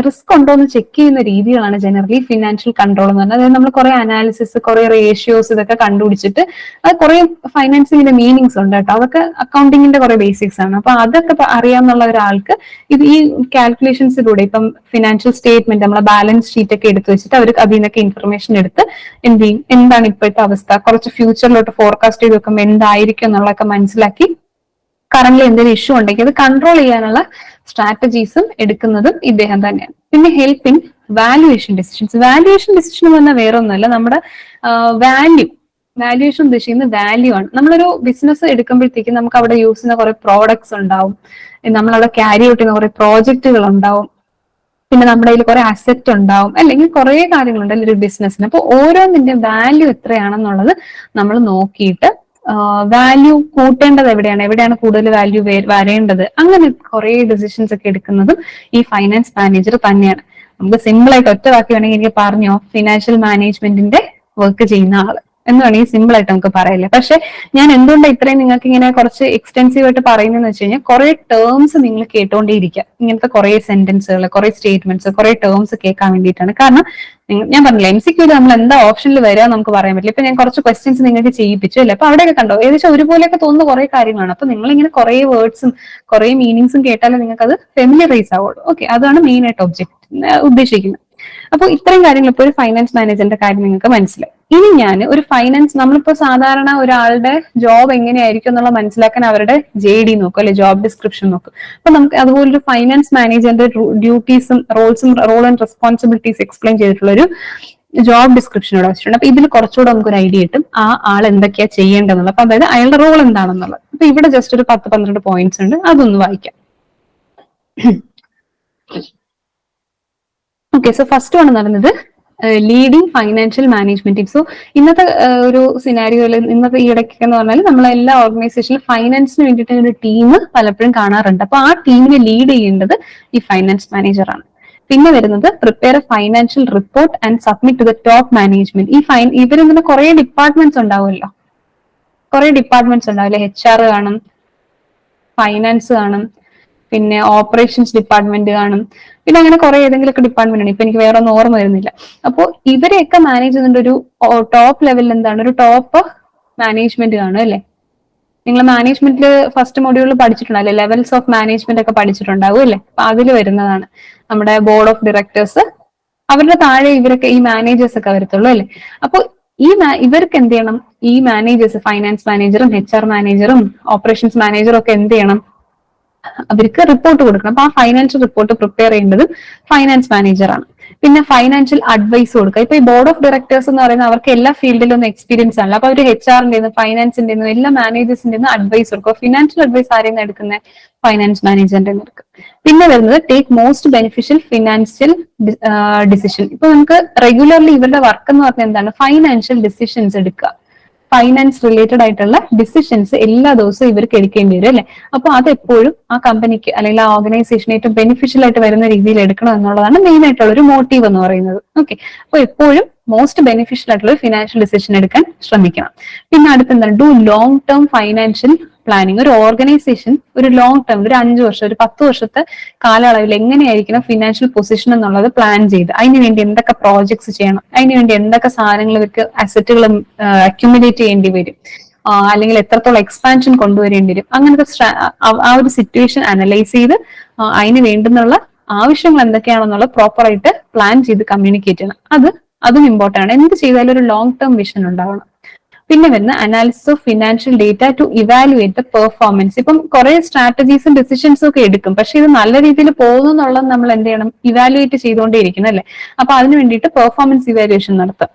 റിസ്ക് ഉണ്ടോ എന്ന് ചെക്ക് ചെയ്യുന്ന രീതികളാണ് ജനറലി ഫിനാൻഷ്യൽ കൺട്രോൾ എന്ന് പറഞ്ഞാൽ. അതായത് നമ്മൾ കുറെ അനാലിസിസ്, കുറെ റേഷ്യോസ് ഇതൊക്കെ കണ്ടുപിടിച്ചിട്ട്, അത് കുറെ ഫൈനാൻസിങ്ങിന്റെ മീനിങ്സ് ഉണ്ട് കേട്ടോ, അതൊക്കെ അക്കൗണ്ടിങ്ങിന്റെ കുറെ ബേസിക്സ് ആണ്. അപ്പൊ അതൊക്കെ അറിയാമെന്നുള്ള ഒരാൾക്ക് ഇത് ഈ കാൽക്കുലേഷൻസിലൂടെ ഇപ്പം ഫിനാൻഷ്യൽ സ്റ്റേറ്റ്മെന്റ്, നമ്മളെ ബാലൻസ് ഷീറ്റ് ഒക്കെ എടുത്തു വെച്ചിട്ട് അവർ അതിൽ നിന്നൊക്കെ ഇൻഫർമേഷൻ എടുത്ത് എന്ത് ചെയ്യും, എന്താണ് ഇപ്പോഴത്തെ അവസ്ഥ, കുറച്ച് ഫ്യൂച്ചറിലോട്ട് ഫോർകാസ്റ്റ് ചെയ്ത് വെക്കുമ്പോൾ എന്തായിരിക്കും എന്നുള്ളതൊക്കെ മനസ്സിലാക്കി കറന്റ് എന്തെങ്കിലും ഇഷ്യൂ ഉണ്ടെങ്കിൽ അത് കൺട്രോൾ ചെയ്യാനുള്ള സ്ട്രാറ്റജീസും എടുക്കുന്നതും ഇദ്ദേഹം തന്നെയാണ്. പിന്നെ help in valuation decisions. Valuation decision എന്ന് പറഞ്ഞാൽ വേറെ ഒന്നുമല്ല, നമ്മുടെ വാല്യുവേഷൻ ഉദ്ദേശിക്കുന്നത് വാല്യൂ ആണ്. നമ്മളൊരു ബിസിനസ് എടുക്കുമ്പോഴത്തേക്കും നമുക്ക് അവിടെ യൂസ് ചെയ്യുന്ന കുറെ പ്രോഡക്ട്സ് ഉണ്ടാവും, നമ്മളവിടെ ക്യാരി ഔട്ട് ചെയ്യുന്ന കുറെ പ്രോജക്റ്റുകൾ ഉണ്ടാവും, പിന്നെ നമ്മുടെ കയ്യിൽ കുറെ അസറ്റ് ഉണ്ടാവും, അല്ലെങ്കിൽ കുറെ കാര്യങ്ങളുണ്ട് അല്ലെങ്കിൽ ഒരു ബിസിനസ്സിന്. അപ്പൊ ഓരോന്നിന്റെ വാല്യൂ എത്രയാണെന്നുള്ളത് നമ്മൾ നോക്കിയിട്ട് വാല്യൂ കൂട്ടേണ്ടത് എവിടെയാണ് കൂടുതൽ വാല്യൂ വരേണ്ടത്, അങ്ങനെ കുറെ ഡിസിഷൻസ് ഒക്കെ എടുക്കുന്നതും ഈ ഫൈനാൻസ് മാനേജർ തന്നെയാണ്. നമുക്ക് സിമ്പിൾ ആയിട്ട് ഒറ്റ വാക്കി വേണമെങ്കിൽ എനിക്ക് പറഞ്ഞോ, ഫിനാൻഷ്യൽ മാനേജ്മെന്റിന്റെ വർക്ക് ചെയ്യുന്ന ആള് എന്ന് വേണമെങ്കിൽ സിമ്പിൾ ആയിട്ട് നമുക്ക് പറയല്ലേ. പക്ഷെ ഞാൻ എന്തുകൊണ്ടാണ് ഇത്രയും നിങ്ങൾക്ക് ഇങ്ങനെ കുറച്ച് എക്സ്റ്റെൻസീവ് ആയിട്ട് പറയുന്നതെന്ന് വെച്ച് കഴിഞ്ഞാൽ കുറെ ടേംസ് നിങ്ങൾ കേട്ടോണ്ടേയിരിക്കുക, ഇങ്ങനത്തെ കുറെ സെന്റൻസുകൾ, കുറെ സ്റ്റേറ്റ്മെന്റ്സ്, കുറെ ടേംസ് കേൾക്കാൻ വേണ്ടിയിട്ടാണ്. കാരണം ഞാൻ പറഞ്ഞില്ല, MCQയിൽ നമ്മൾ എന്താ ഓപ്ഷനിൽ വരിക നമുക്ക് പറയാൻ പറ്റില്ല. ഇപ്പൊ ഞാൻ കുറച്ച് ക്വസ്റ്റ്യൻസ് നിങ്ങൾക്ക് ചെയ്യിപ്പിച്ചു അല്ലേ, അപ്പൊ അവിടെയൊക്കെ കണ്ടോ ഏകദേശം ഒരുപോലെയൊക്കെ തോന്നുന്ന കുറെ കാര്യങ്ങളാണ്. അപ്പൊ നിങ്ങൾ ഇങ്ങനെ കുറെ വേർഡ്സും കുറെ മീനിങ്സും കേട്ടാലേ നിങ്ങൾക്ക് അത് ഫെമിലിയറൈസ് ആവുള്ളൂ. ഓക്കെ, അതാണ് മെയിൻ ആയിട്ട് ഉദ്ദേശിക്കുന്നത്. അപ്പോൾ ഇത്രയും കാര്യങ്ങൾ ഇപ്പോൾ ഒരു ഫൈനാൻസ് മാനേജറിന്റെ കാര്യം നിങ്ങൾക്ക് മനസ്സിലായി. ഇനി ഞാൻ ഒരു ഫൈനാൻസ്, നമ്മളിപ്പോ സാധാരണ ഒരാളുടെ ജോബ് എങ്ങനെയായിരിക്കും എന്നുള്ള മനസ്സിലാക്കാൻ അവരുടെ JD നോക്കും അല്ലെ, ജോബ് ഡിസ്ക്രിപ്ഷൻ നോക്കും. അപ്പൊ നമുക്ക് അതുപോലൊരു ഫൈനാൻസ് മാനേജറിന്റെ ഡ്യൂട്ടീസും റോൾ ആൻഡ് റെസ്പോൺസിബിലിറ്റീസ് എക്സ്പ്ലെയിൻ ചെയ്തിട്ടുള്ള ഒരു ജോബ് ഡിസ്ക്രിപ്ഷൻ ഇവിടെ വെച്ചിട്ടുണ്ട്. അപ്പൊ ഇതിൽ കുറച്ചുകൂടെ നമുക്ക് ഒരു ഐഡിയ കിട്ടും ആ ആൾ എന്തൊക്കെയാ ചെയ്യേണ്ടതെന്നുള്ളത്. അപ്പൊ അതായത് അയാളുടെ റോൾ എന്താണെന്നുള്ളത്. അപ്പൊ ഇവിടെ ജസ്റ്റ് ഒരു 10-12 പോയിന്റ്സ് ഉണ്ട്, അതൊന്ന് വായിക്കാം. ഓക്കെ, സോ ഫസ്റ്റ് ആണ് നടന്നത് leading financial management team. So ഇന്നത്തെ ഒരു സിനാരിയോയിൽ, ഇന്നത്തെ ഈ ഇടയ്ക്ക് എന്ന് പറഞ്ഞാൽ നമ്മളെല്ലാ ഓർഗനൈസേഷനിലും ഫൈനാൻസിന് വേണ്ടിയിട്ട് ഒരു ടീം പലപ്പോഴും കാണാറുണ്ട്. അപ്പൊ ആ ടീമിനെ ലീഡ് ചെയ്യേണ്ടത് ഈ ഫൈനാൻസ് മാനേജർ ആണ്. പിന്നെ വരുന്നത് prepare a financial report and submit to the top management. ഇവരിങ്ങനെ കുറെ ഡിപ്പാർട്ട്മെന്റ്സ് ഉണ്ടാവുമല്ലോ, കുറെ ഡിപ്പാർട്ട്മെന്റ്സ് ഉണ്ടാവില്ലേ, HR കാണും, ഫൈനാൻസ് കാണും, പിന്നെ ഓപ്പറേഷൻസ് ഡിപ്പാർട്ട്മെന്റ് കാണും, പിന്നെ അങ്ങനെ കുറെ ഏതെങ്കിലുമൊക്കെ ഡിപ്പാർട്ട്മെന്റ് ആണ്. ഇപ്പൊ എനിക്ക് വേറെ ഒന്നും ഓർമ്മ വരുന്നില്ല. അപ്പോൾ ഇവരെയൊക്കെ മാനേജ് ചെയ്യുന്നുണ്ട് ഒരു ടോപ്പ് ലെവലിൽ, എന്താണ് ഒരു ടോപ്പ് മാനേജ്മെന്റ് കാണും അല്ലെ. നിങ്ങൾ മാനേജ്മെന്റിൽ ഫസ്റ്റ് മൊഡ്യൂളിൽ പഠിച്ചിട്ടുണ്ടാവില്ലേ, ലെവൽസ് ഓഫ് മാനേജ്മെന്റ് ഒക്കെ പഠിച്ചിട്ടുണ്ടാവും അല്ലെ. അപ്പൊ അതിൽ വരുന്നതാണ് നമ്മുടെ ബോർഡ് ഓഫ് ഡയറക്ടേഴ്സ്. അവരുടെ താഴെ ഇവരൊക്കെ ഈ മാനേജേഴ്സ് ഒക്കെ വരത്തുള്ളൂ അല്ലെ. അപ്പൊ ഇവർക്ക് എന്ത് ചെയ്യണം, ഈ മാനേജേഴ്സ്, ഫൈനാൻസ് മാനേജറും HR മാനേജറും ഓപ്പറേഷൻസ് മാനേജറും ഒക്കെ എന്ത് ചെയ്യണം, അവർക്ക് റിപ്പോർട്ട് കൊടുക്കണം. അപ്പൊ ആ ഫൈനാൻഷ്യൽ റിപ്പോർട്ട് പ്രിപ്പയർ ചെയ്യേണ്ടത് ഫൈനാൻസ് മാനേജർ ആണ്. പിന്നെ ഫൈനാൻഷ്യൽ അഡ്വൈസ് കൊടുക്കുക. ഇപ്പൊ ഈ ബോർഡ് ഓഫ് ഡയറക്ടേഴ്സ് എന്ന് പറയുന്നത് അവർക്ക് എല്ലാ ഫീൽഡിലും ഒന്നും എക്സ്പീരിയൻസ് ആണല്ലോ. അപ്പൊ അവർ HR-ന്റെ ഫൈനാൻസിന്റെ എല്ലാ മാനേജേഴ്സിന്റെ അഡ്വൈസ് കൊടുക്കുക. ഫിനാൻഷ്യൽ അഡ്വൈസ് ആരെയും എടുക്കുന്നത്, ഫൈനാൻസ് മാനേജറിന്റെ എടുക്കുക. പിന്നെ വരുന്നത് take most beneficial financial decision. ഇപ്പൊ നമുക്ക് റെഗുലർലി ഇവരുടെ വർക്ക് എന്ന് പറഞ്ഞാൽ എന്താണ്, ഫൈനാൻഷ്യൽ ഡിസിഷൻസ് എടുക്കുക. ഫൈനാൻസ് റിലേറ്റഡ് ആയിട്ടുള്ള ഡിസിഷൻസ് എല്ലാ ദിവസവും ഇവർക്ക് എടുക്കേണ്ടി വരും അല്ലെ. അപ്പൊ അതെപ്പോഴും ആ കമ്പനിക്ക് അല്ലെങ്കിൽ ആ ഓർഗനൈസേഷന് ഏറ്റവും ബെനിഫിഷ്യൽ ആയിട്ട് വരുന്ന രീതിയിൽ എടുക്കണം എന്നുള്ളതാണ് മെയിൻ ആയിട്ടുള്ള ഒരു മോട്ടീവ് എന്ന് പറയുന്നത്. ഓക്കെ, അപ്പൊ എപ്പോഴും മോസ്റ്റ് ബെനിഫിഷ്യൽ ആയിട്ടുള്ള ഫിനാൻഷ്യൽ ഡിസിഷൻ എടുക്കാൻ ശ്രമിക്കണം. പിന്നെ അടുത്ത് എന്താണ്, do long term financial planning. ഒരു ഓർഗനൈസേഷൻ ഒരു ലോങ് ടേം, ഒരു 5 വർഷം, ഒരു 10 വർഷത്തെ കാലയളവിൽ എങ്ങനെയായിരിക്കണം ഫിനാൻഷ്യൽ പൊസിഷൻ എന്നുള്ളത് പ്ലാൻ ചെയ്ത് അതിനുവേണ്ടി എന്തൊക്കെ പ്രോജക്ട്സ് ചെയ്യണം, അതിനുവേണ്ടി എന്തൊക്കെ സാധനങ്ങൾ ഇവർക്ക് അസറ്റുകൾ അക്യുമുലേറ്റ് ചെയ്യേണ്ടി വരും, അല്ലെങ്കിൽ എത്രത്തോളം എക്സ്പാൻഷൻ കൊണ്ടുവരേണ്ടി വരും, അങ്ങനത്തെ ആ ഒരു സിറ്റുവേഷൻ അനലൈസ് ചെയ്ത് അതിന് വേണ്ടുന്നുള്ള ആവശ്യങ്ങൾ എന്തൊക്കെയാണെന്നുള്ളത് പ്രോപ്പർ ആയിട്ട് പ്ലാൻ ചെയ്ത് കമ്മ്യൂണിക്കേറ്റ് ചെയ്യണം. അതും ഇമ്പോർട്ടൻ്റ് ആണ്. എന്ത് ചെയ്താലും ഒരു ലോങ് ടേം വിഷൻ ഉണ്ടാവണം. പിന്നെ വരുന്ന analysis of financial data to evaluate the performance. ഇപ്പം കുറെ സ്ട്രാറ്റജീസും ഡിസിഷൻസും ഒക്കെ എടുക്കും, പക്ഷെ ഇത് നല്ല രീതിയിൽ പോകുന്നു എന്നുള്ളത് നമ്മൾ എന്ത് ചെയ്യണം, ഇവാലുവേറ്റ് ചെയ്തുകൊണ്ടേയിരിക്കണം അല്ലെ. അപ്പൊ അതിന് വേണ്ടിയിട്ട് പെർഫോമൻസ് ഇവാലുവേഷൻ നടത്തുക.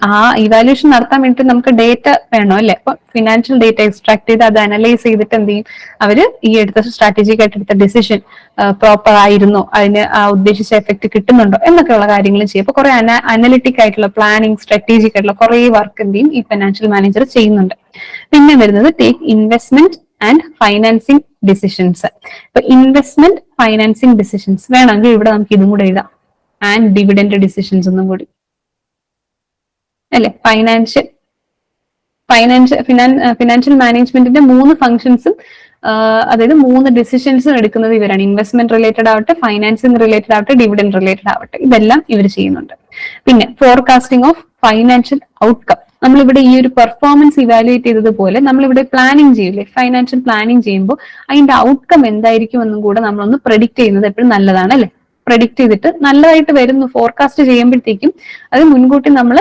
ആ ഇവാലുവേഷൻ നടത്താൻ വേണ്ടിയിട്ട് നമുക്ക് ഡേറ്റ വേണം അല്ലെ. അപ്പൊ ഫിനാൻഷ്യൽ ഡേറ്റ എക്സ്ട്രാക്ട് ചെയ്ത് അത് അനലൈസ് ചെയ്തിട്ട് എന്ത് ചെയ്യും അവര്, ഈ എടുത്ത സ്ട്രാറ്റജിക് ആയിട്ട് എടുത്ത ഡിസിഷൻ പ്രോപ്പർ ആയിരുന്നോ, അതിന് ആ ഉദ്ദേശിച്ച എഫക്ട് കിട്ടുന്നുണ്ടോ എന്നൊക്കെയുള്ള കാര്യങ്ങൾ ചെയ്യും. അപ്പൊ കുറെ അനലിറ്റിക് ആയിട്ടുള്ള പ്ലാനിങ്, സ്ട്രാറ്റജിക് ആയിട്ടുള്ള കുറെ വർക്ക് എന്ത് ചെയ്യും ഈ ഫിനാൻഷ്യൽ മാനേജർ ചെയ്യുന്നുണ്ട്. പിന്നെ വരുന്നത് take investment and financing decisions. ഇപ്പൊ ഇൻവെസ്റ്റ്മെന്റ് ഫൈനാൻസിങ് ഡിസിഷൻസ് വേണമെങ്കിൽ ഇവിടെ നമുക്ക് ഇതും കൂടെ എഴുതാം, ആൻഡ് ഡിവിഡൻഡ് ഡിസിഷൻസ് ഒന്നും കൂടി അല്ലെ. ഫിനാൻഷ്യൽ മാനേജ്മെന്റിന്റെ 3 ഫംഗ്ഷൻസും, അതായത് 3 ഡിസിഷൻസും എടുക്കുന്നത് ഇവരാണ്. ഇൻവെസ്റ്റ്മെന്റ് റിലേറ്റഡ് ആവട്ടെ, ഫൈനാൻസിങ് റിലേറ്റഡ് ആവട്ടെ, ഡിവിഡൻഡ് റിലേറ്റഡ് ആവട്ടെ, ഇതെല്ലാം ഇവർ ചെയ്യുന്നുണ്ട്. പിന്നെ ഫോർകാസ്റ്റിംഗ് ഓഫ് ഫൈനാൻഷ്യൽ ഔട്ട്കം. നമ്മളിവിടെ ഈ ഒരു പെർഫോമൻസ് ഇവാലുവേറ്റ് ചെയ്തതുപോലെ നമ്മളിവിടെ പ്ലാനിങ് ചെയ്യില്ലേ, ഫൈനാൻഷ്യൽ പ്ലാനിങ് ചെയ്യുമ്പോൾ അതിന്റെ ഔട്ട്കം എന്തായിരിക്കും എന്നും കൂടെ നമ്മളൊന്ന് പ്രെഡിക്റ്റ് ചെയ്യുന്നത് എപ്പോഴും നല്ലതാണ് അല്ലെ. പ്രെഡിക്റ്റ് ചെയ്തിട്ട് നല്ലതായിട്ട് വരുന്നു ഫോർകാസ്റ്റ് ചെയ്യുമ്പോഴത്തേക്കും അത് മുൻകൂട്ടി നമ്മൾ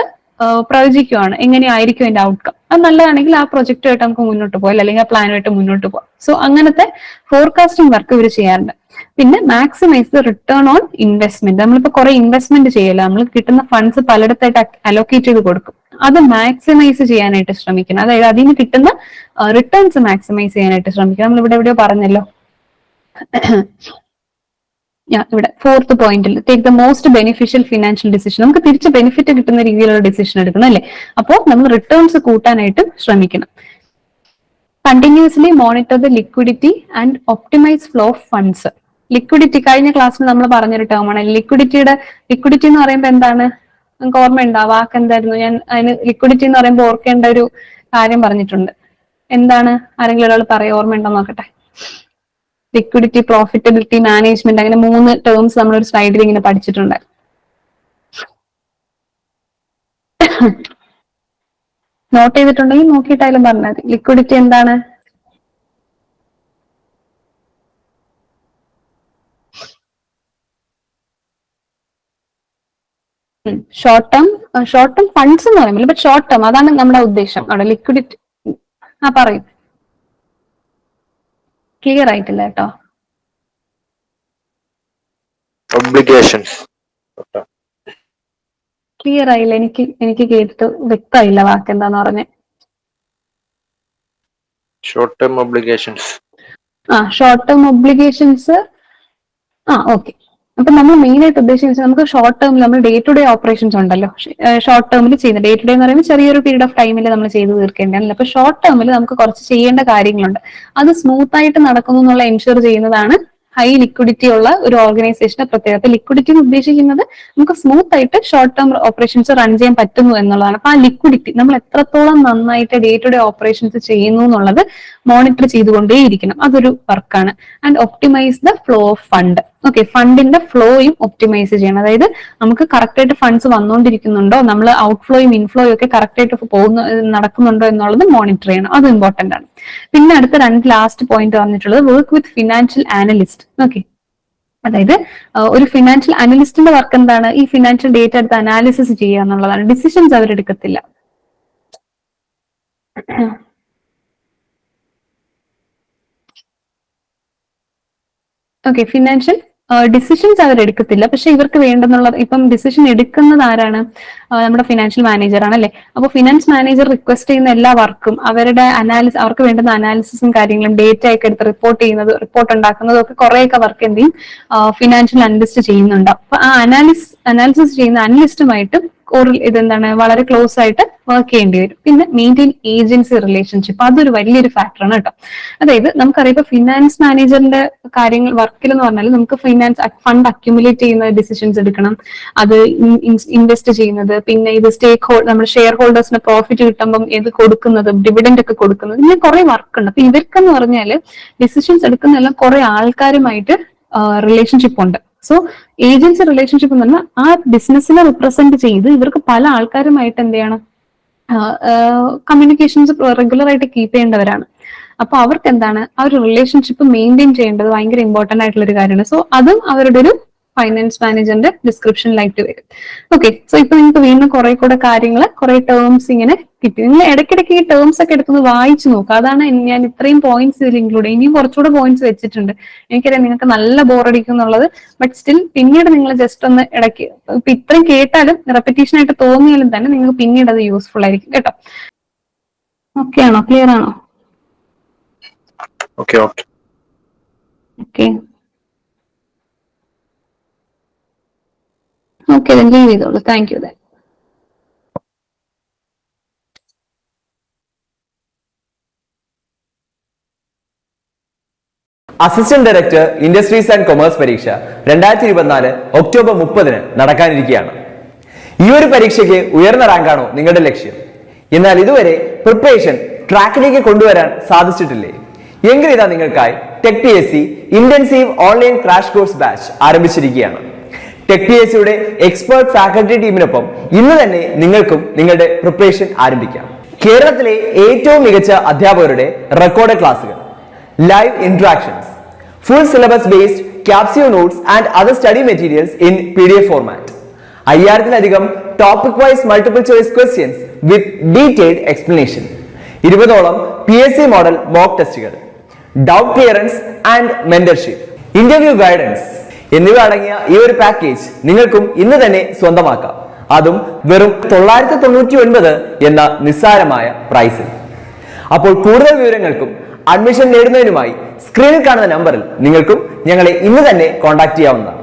പ്രവചിക്കുവാണ് എങ്ങനെയായിരിക്കും അതിന്റെ ഔട്ട്കം. അത് നല്ലതാണെങ്കിൽ ആ പ്രൊജക്റ്റുമായിട്ട് നമുക്ക് മുന്നോട്ട് പോകാം, അല്ലെങ്കിൽ ആ പ്ലാനുമായിട്ട് മുന്നോട്ട് പോകാം. സോ അങ്ങനത്തെ ഫോർകാസ്റ്റിംഗ് വർക്ക് ഇവർ ചെയ്യാറുണ്ട്. പിന്നെ maximize the return on investment. നമ്മളിപ്പോ കുറെ ഇൻവെസ്റ്റ്മെന്റ് ചെയ്യല്ലോ, നമ്മൾ കിട്ടുന്ന ഫണ്ട്സ് പലയിടത്തായിട്ട് അലോക്കേറ്റ് ചെയ്ത് കൊടുക്കും. അത് മാക്സിമൈസ് ചെയ്യാനായിട്ട് ശ്രമിക്കണം. അതായത് അതിന് കിട്ടുന്ന റിട്ടേൺസ് മാക്സിമൈസ് ചെയ്യാനായിട്ട് ശ്രമിക്കുക. നമ്മൾ ഇവിടെ എവിടെയോ പറഞ്ഞല്ലോ, ഇവിടെ 4th പോയിന്റിൽ take the most beneficial financial decision. നമുക്ക് തിരിച്ച് ബെനിഫിറ്റ് കിട്ടുന്ന രീതിയിലുള്ള ഡിസിഷൻ എടുക്കണം അല്ലേ. അപ്പോൾ നമ്മൾ റിട്ടേൺസ് കൂട്ടാനായിട്ട് ശ്രമിക്കണം. Continuously monitor the liquidity and optimise flow of funds. Liquidity കഴിഞ്ഞ ക്ലാസ്സിൽ നമ്മൾ പറഞ്ഞൊരു ടേം ആണ്. ലിക്വിഡിറ്റി എന്ന് പറയുമ്പോൾ എന്താണ്, നിങ്ങൾക്ക് ഓർമ്മയുണ്ടോ? വാക്ക് എന്തായിരുന്നു? ഞാൻ അതിന് ലിക്വിഡിറ്റി എന്ന് പറയുമ്പോൾ ഓർക്കേണ്ട ഒരു കാര്യം പറഞ്ഞിട്ടുണ്ട്. എന്താണ്? ആരെങ്കിലും ഒരാൾ പറയാം, ഓർമ്മയുണ്ടോ നോക്കട്ടെ. ലിക്വിഡിറ്റി, പ്രോഫിറ്റബിലിറ്റി, മാനേജ്മെന്റ്, അങ്ങനെ 3 ടേംസ് നമ്മളൊരു സ്ലൈഡിൽ ഇങ്ങനെ പഠിച്ചിട്ടുണ്ട്. നോട്ട് ചെയ്തിട്ടുണ്ടെങ്കിൽ നോക്കിയിട്ടായാലും പറഞ്ഞാൽ മതി. ലിക്വിഡിറ്റി എന്താണ്? ഷോർട്ട് ടേം ഫണ്ട്സ് എന്ന് പറയുമ്പോൾ, ബട്ട് ഷോർട്ട് ടേം അതാണ് നമ്മുടെ ഉദ്ദേശം അവിടെ. ലിക്വിഡിറ്റി പറയും. ക്ലിയർ ആയിട്ടില്ല കേട്ടോ. ഒബ്ലിഗേഷൻസ് ക്ലിയർ ആയില്ല, എനിക്ക് കേട്ടിട്ട് വ്യക്തമായില്ല വാക്ക് എന്താന്ന് പറഞ്ഞേ. Short term obligations. Short term obligations. Okay. അപ്പൊ നമ്മൾ മെയിൻ ആയിട്ട് ഉദ്ദേശിച്ചത്, നമുക്ക് ഷോർട്ട് ടേമിൽ നമ്മൾ ഡേ ടു ഡേ ഓപ്പറേഷൻസ് ഉണ്ടല്ലോ, ഷോർട്ട് ടേമിൽ ചെയ്യുന്നത്. ഡേ ടു ഡേ എന്ന് പറയുമ്പോൾ ചെറിയൊരു പീരീഡ് ഓഫ് ടൈമിൽ നമ്മൾ ചെയ്ത് തീർക്കേണ്ടതല്ല. അപ്പൊ ഷോർട്ട് ടേമിൽ നമുക്ക് കുറച്ച് ചെയ്യേണ്ട കാര്യങ്ങളുണ്ട്. അത് സ്മൂത്ത് ആയിട്ട് നടക്കുന്നു എന്നുള്ള എൻഷുർ ചെയ്യുന്നതാണ് ഹൈ ലിക്വിഡിറ്റി ഉള്ള ഒരു ഓർഗനൈസേഷന്റെ പ്രത്യേകത. ലിക്വിഡിറ്റി എന്ന് ഉദ്ദേശിക്കുന്നത് നമുക്ക് സ്മൂത്ത് ആയിട്ട് ഷോർട്ട് ടേം ഓപ്പറേഷൻസ് റൺ ചെയ്യാൻ പറ്റുന്നു എന്നുള്ളതാണ്. അപ്പൊ ആ ലിക്വിഡിറ്റി നമ്മൾ എത്രത്തോളം നന്നായിട്ട് ഡേ ടു ഡേ ഓപ്പറേഷൻസ് ചെയ്യുന്നു എന്നുള്ളത് മോണിറ്റർ ചെയ്തുകൊണ്ടേയിരിക്കണം. അതൊരു വർക്കാണ്. And optimise the flow of fund. Okay, ഫണ്ടിന്റെ ഫ്ലോയും ഒപ്റ്റിമൈസ് ചെയ്യണം. അതായത് നമുക്ക് കറക്റ്റ് ആയിട്ട് ഫണ്ട്സ് വന്നുകൊണ്ടിരിക്കുന്നുണ്ടോ, നമ്മൾ ഔട്ട്ഫ്ലോയും ഇൻഫ്ലോയും ഒക്കെ കറക്റ്റ് ആയിട്ട് നടക്കുന്നുണ്ടോ എന്നുള്ളത് മോണിറ്റർ ചെയ്യണം. അത് ഇമ്പോർട്ടന്റ് ആണ്. പിന്നെ അടുത്ത 2 ലാസ്റ്റ് പോയിന്റ് പറഞ്ഞിട്ടുള്ളത് work with financial analyst. Okay, അതായത് ഒരു ഫിനാൻഷ്യൽ അനലിസ്റ്റിന്റെ വർക്ക് എന്താണ്? ഈ ഫിനാൻഷ്യൽ ഡേറ്റ എടുത്ത് അനാലിസിസ് ചെയ്യുക എന്നുള്ളതാണ്. ഡിസിഷൻസ് അവരെടുക്കത്തില്ല. ഓക്കെ, ഫിനാൻഷ്യൽ ഡിസിഷൻസ് അവരെടുക്കത്തില്ല, പക്ഷെ ഇവർക്ക് വേണ്ടെന്നുള്ളത്, ഇപ്പം ഡിസിഷൻ എടുക്കുന്നത് ആരാണ്? നമ്മുടെ ഫിനാൻഷ്യൽ മാനേജർ ആണല്ലേ. അപ്പോൾ ഫിനാൻസ് മാനേജർ റിക്വസ്റ്റ് ചെയ്യുന്ന എല്ലാ വർക്കും അവരുടെ അവർക്ക് വേണ്ടുന്ന അനാലിസിസും കാര്യങ്ങളും ഡേറ്റ ഒക്കെ എടുത്ത് റിപ്പോർട്ട് ഉണ്ടാക്കുന്നതും ഒക്കെ കുറേയൊക്കെ വർക്ക് എന്ത് ചെയ്യും? ഫിനാൻഷ്യൽ അനലിസ്റ്റ് ചെയ്യുന്നുണ്ട്. അപ്പൊ ആ അനാലിസിസ് ചെയ്യുന്ന അനലിസ്റ്റുമായിട്ട് ഇതെന്താണ്, വളരെ ക്ലോസ് ആയിട്ട് വർക്ക് ചെയ്യേണ്ടി വരും. പിന്നെ മെയിൻറ്റെയിൻ ഏജൻസി റിലേഷൻഷിപ്പ്, അതൊരു വലിയൊരു ഫാക്ടറാണ് കേട്ടോ. അതായത് നമുക്കറിയാം, ഇപ്പൊ ഫിനാൻസ് മാനേജറിന്റെ കാര്യങ്ങൾ വർക്കിൽ എന്ന് പറഞ്ഞാൽ നമുക്ക് ഫണ്ട് അക്യുമുലേറ്റ് ചെയ്യുന്ന ഡിസിഷൻസ് എടുക്കണം, അത് ഇൻവെസ്റ്റ് ചെയ്യുന്നത്, പിന്നെ ഇത് നമ്മുടെ ഷെയർ ഹോൾഡേഴ്സിന് പ്രോഫിറ്റ് കിട്ടുമ്പം ഇത് കൊടുക്കുന്നത്, ഡിവിഡൻഡ് ഒക്കെ കൊടുക്കുന്നത്, ഇങ്ങനെ കുറെ വർക്ക് ഉണ്ട്. അപ്പൊ ഇവർക്കെന്ന് പറഞ്ഞാൽ ഡിസിഷൻസ് എടുക്കുന്നതെല്ലാം കുറെ ആൾക്കാരുമായിട്ട് റിലേഷൻഷിപ്പ് ഉണ്ട്. സോ ഏജൻസി റിലേഷൻഷിപ്പ് എന്ന് പറഞ്ഞാൽ ആ ബിസിനസ്സിനെ റിപ്രസെന്റ് ചെയ്ത് ഇവർക്ക് പല ആൾക്കാരുമായിട്ട് എന്ത് ചെയ്യണം, കമ്മ്യൂണിക്കേഷൻസ് റെഗുലർ ആയിട്ട് കീപ്പ് ചെയ്യേണ്ടവരാണ്. അപ്പൊ അവർക്ക് എന്താണ്, ആ ഒരു റിലേഷൻഷിപ്പ് മെയിൻറ്റെയിൻ ചെയ്യേണ്ടത് ഭയങ്കര ഇമ്പോർട്ടന്റ് ആയിട്ടുള്ള ഒരു കാര്യമാണ്. സോ അതും അവരുടെ ഒരു ഫൈനാൻസ് മാനേജറിന്റെ ഡിസ്ക്രിപ്ഷനിലായിട്ട് വരും. ഓക്കെ, സോ ഇപ്പൊ നിങ്ങൾക്ക് വീണ്ടും കുറെ കൂടെ കാര്യങ്ങൾ, കുറെ ടേംസ് ഇങ്ങനെ കിട്ടി. നിങ്ങൾ ഇടയ്ക്കിടയ്ക്ക് ഈ ടേംസ് ഒക്കെ എടുത്തൊന്ന് വായിച്ചു നോക്കുക. അതാണ് ഞാൻ ഇത്രയും പോയിന്റ്സ് ഇതിൽ ഇൻക്ലൂഡ് ചെയ്യും. ഇനിയും കുറച്ചുകൂടെ പോയിന്റ്സ് വെച്ചിട്ടുണ്ട്. എനിക്കറിയാം നിങ്ങൾക്ക് നല്ല ബോറടിക്കും എന്നുള്ളത്, ബട്ട് സ്റ്റിൽ പിന്നീട് നിങ്ങൾ ജസ്റ്റ് ഒന്ന് ഇടയ്ക്ക്, ഇപ്പൊ ഇത്രയും കേട്ടാലും റെപ്പറ്റീഷൻ ആയിട്ട് തോന്നിയാലും തന്നെ നിങ്ങൾക്ക് പിന്നീട് അത് യൂസ്ഫുൾ ആയിരിക്കും കേട്ടോ. ഓക്കെ ആണോ? ക്ലിയർ ആണോ? Okay okay okay okay, leave ചെയ്തോളൂ. Thank you. Assistant director industries and commerce പരീക്ഷ 2024 ഒക്ടോബർ 30 നടക്കാനിരിക്കുകയാണ്. ഈ ഒരു പരീക്ഷയ്ക്ക് ഉയർന്ന റാങ്കാണോ നിങ്ങളുടെ ലക്ഷ്യം? എന്നാൽ ഇതുവരെ പ്രിപ്പറേഷൻ ട്രാക്കിലേക്ക് കൊണ്ടുവരാൻ സാധിച്ചിട്ടില്ലേ? എങ്കിൽ ഇതാ നിങ്ങൾക്കായി tech PSC intensive online crash course batch ആരംഭിച്ചിരിക്കുകയാണ്. ടെക് PSCയുടെ എക്സ്പേർട്ട് ഫാക്കൽറ്റി ടീമിനൊപ്പം ഇന്ന് തന്നെ നിങ്ങൾക്കും നിങ്ങളുടെ പ്രിപ്പറേഷൻ ആരംഭിക്കാം. കേരളത്തിലെ ഏറ്റവും മികച്ച അധ്യാപകരുടെ റെക്കോർഡ് ക്ലാസുകൾ, live interactions, full syllabus based capsule notes and other study materials in PDF format. 5000-ലധികം topic wise multiple choice questions with detailed explanation, 20ഓളം PSC മോഡൽ മോക്ക് ടെസ്റ്റുകൾ, doubt clearance and mentorship, interview guidance എന്നിവ അടങ്ങിയ ഈ ഒരു package നിങ്ങൾക്കും ഇന്ന് തന്നെ സ്വന്തമാക്കാം. അതും വെറും 999 എന്ന നിസ്സാരമായ പ്രൈസിൽ. അപ്പോൾ കൂടുതൽ വിവരങ്ങൾക്കും അഡ്മിഷൻ നേടുന്നതിനുമായി സ്ക്രീനിൽ കാണുന്ന നമ്പറിൽ നിങ്ങൾക്കും ഞങ്ങളെ ഇന്ന് തന്നെ കോൺടാക്ട് ചെയ്യാവുന്നതാണ്.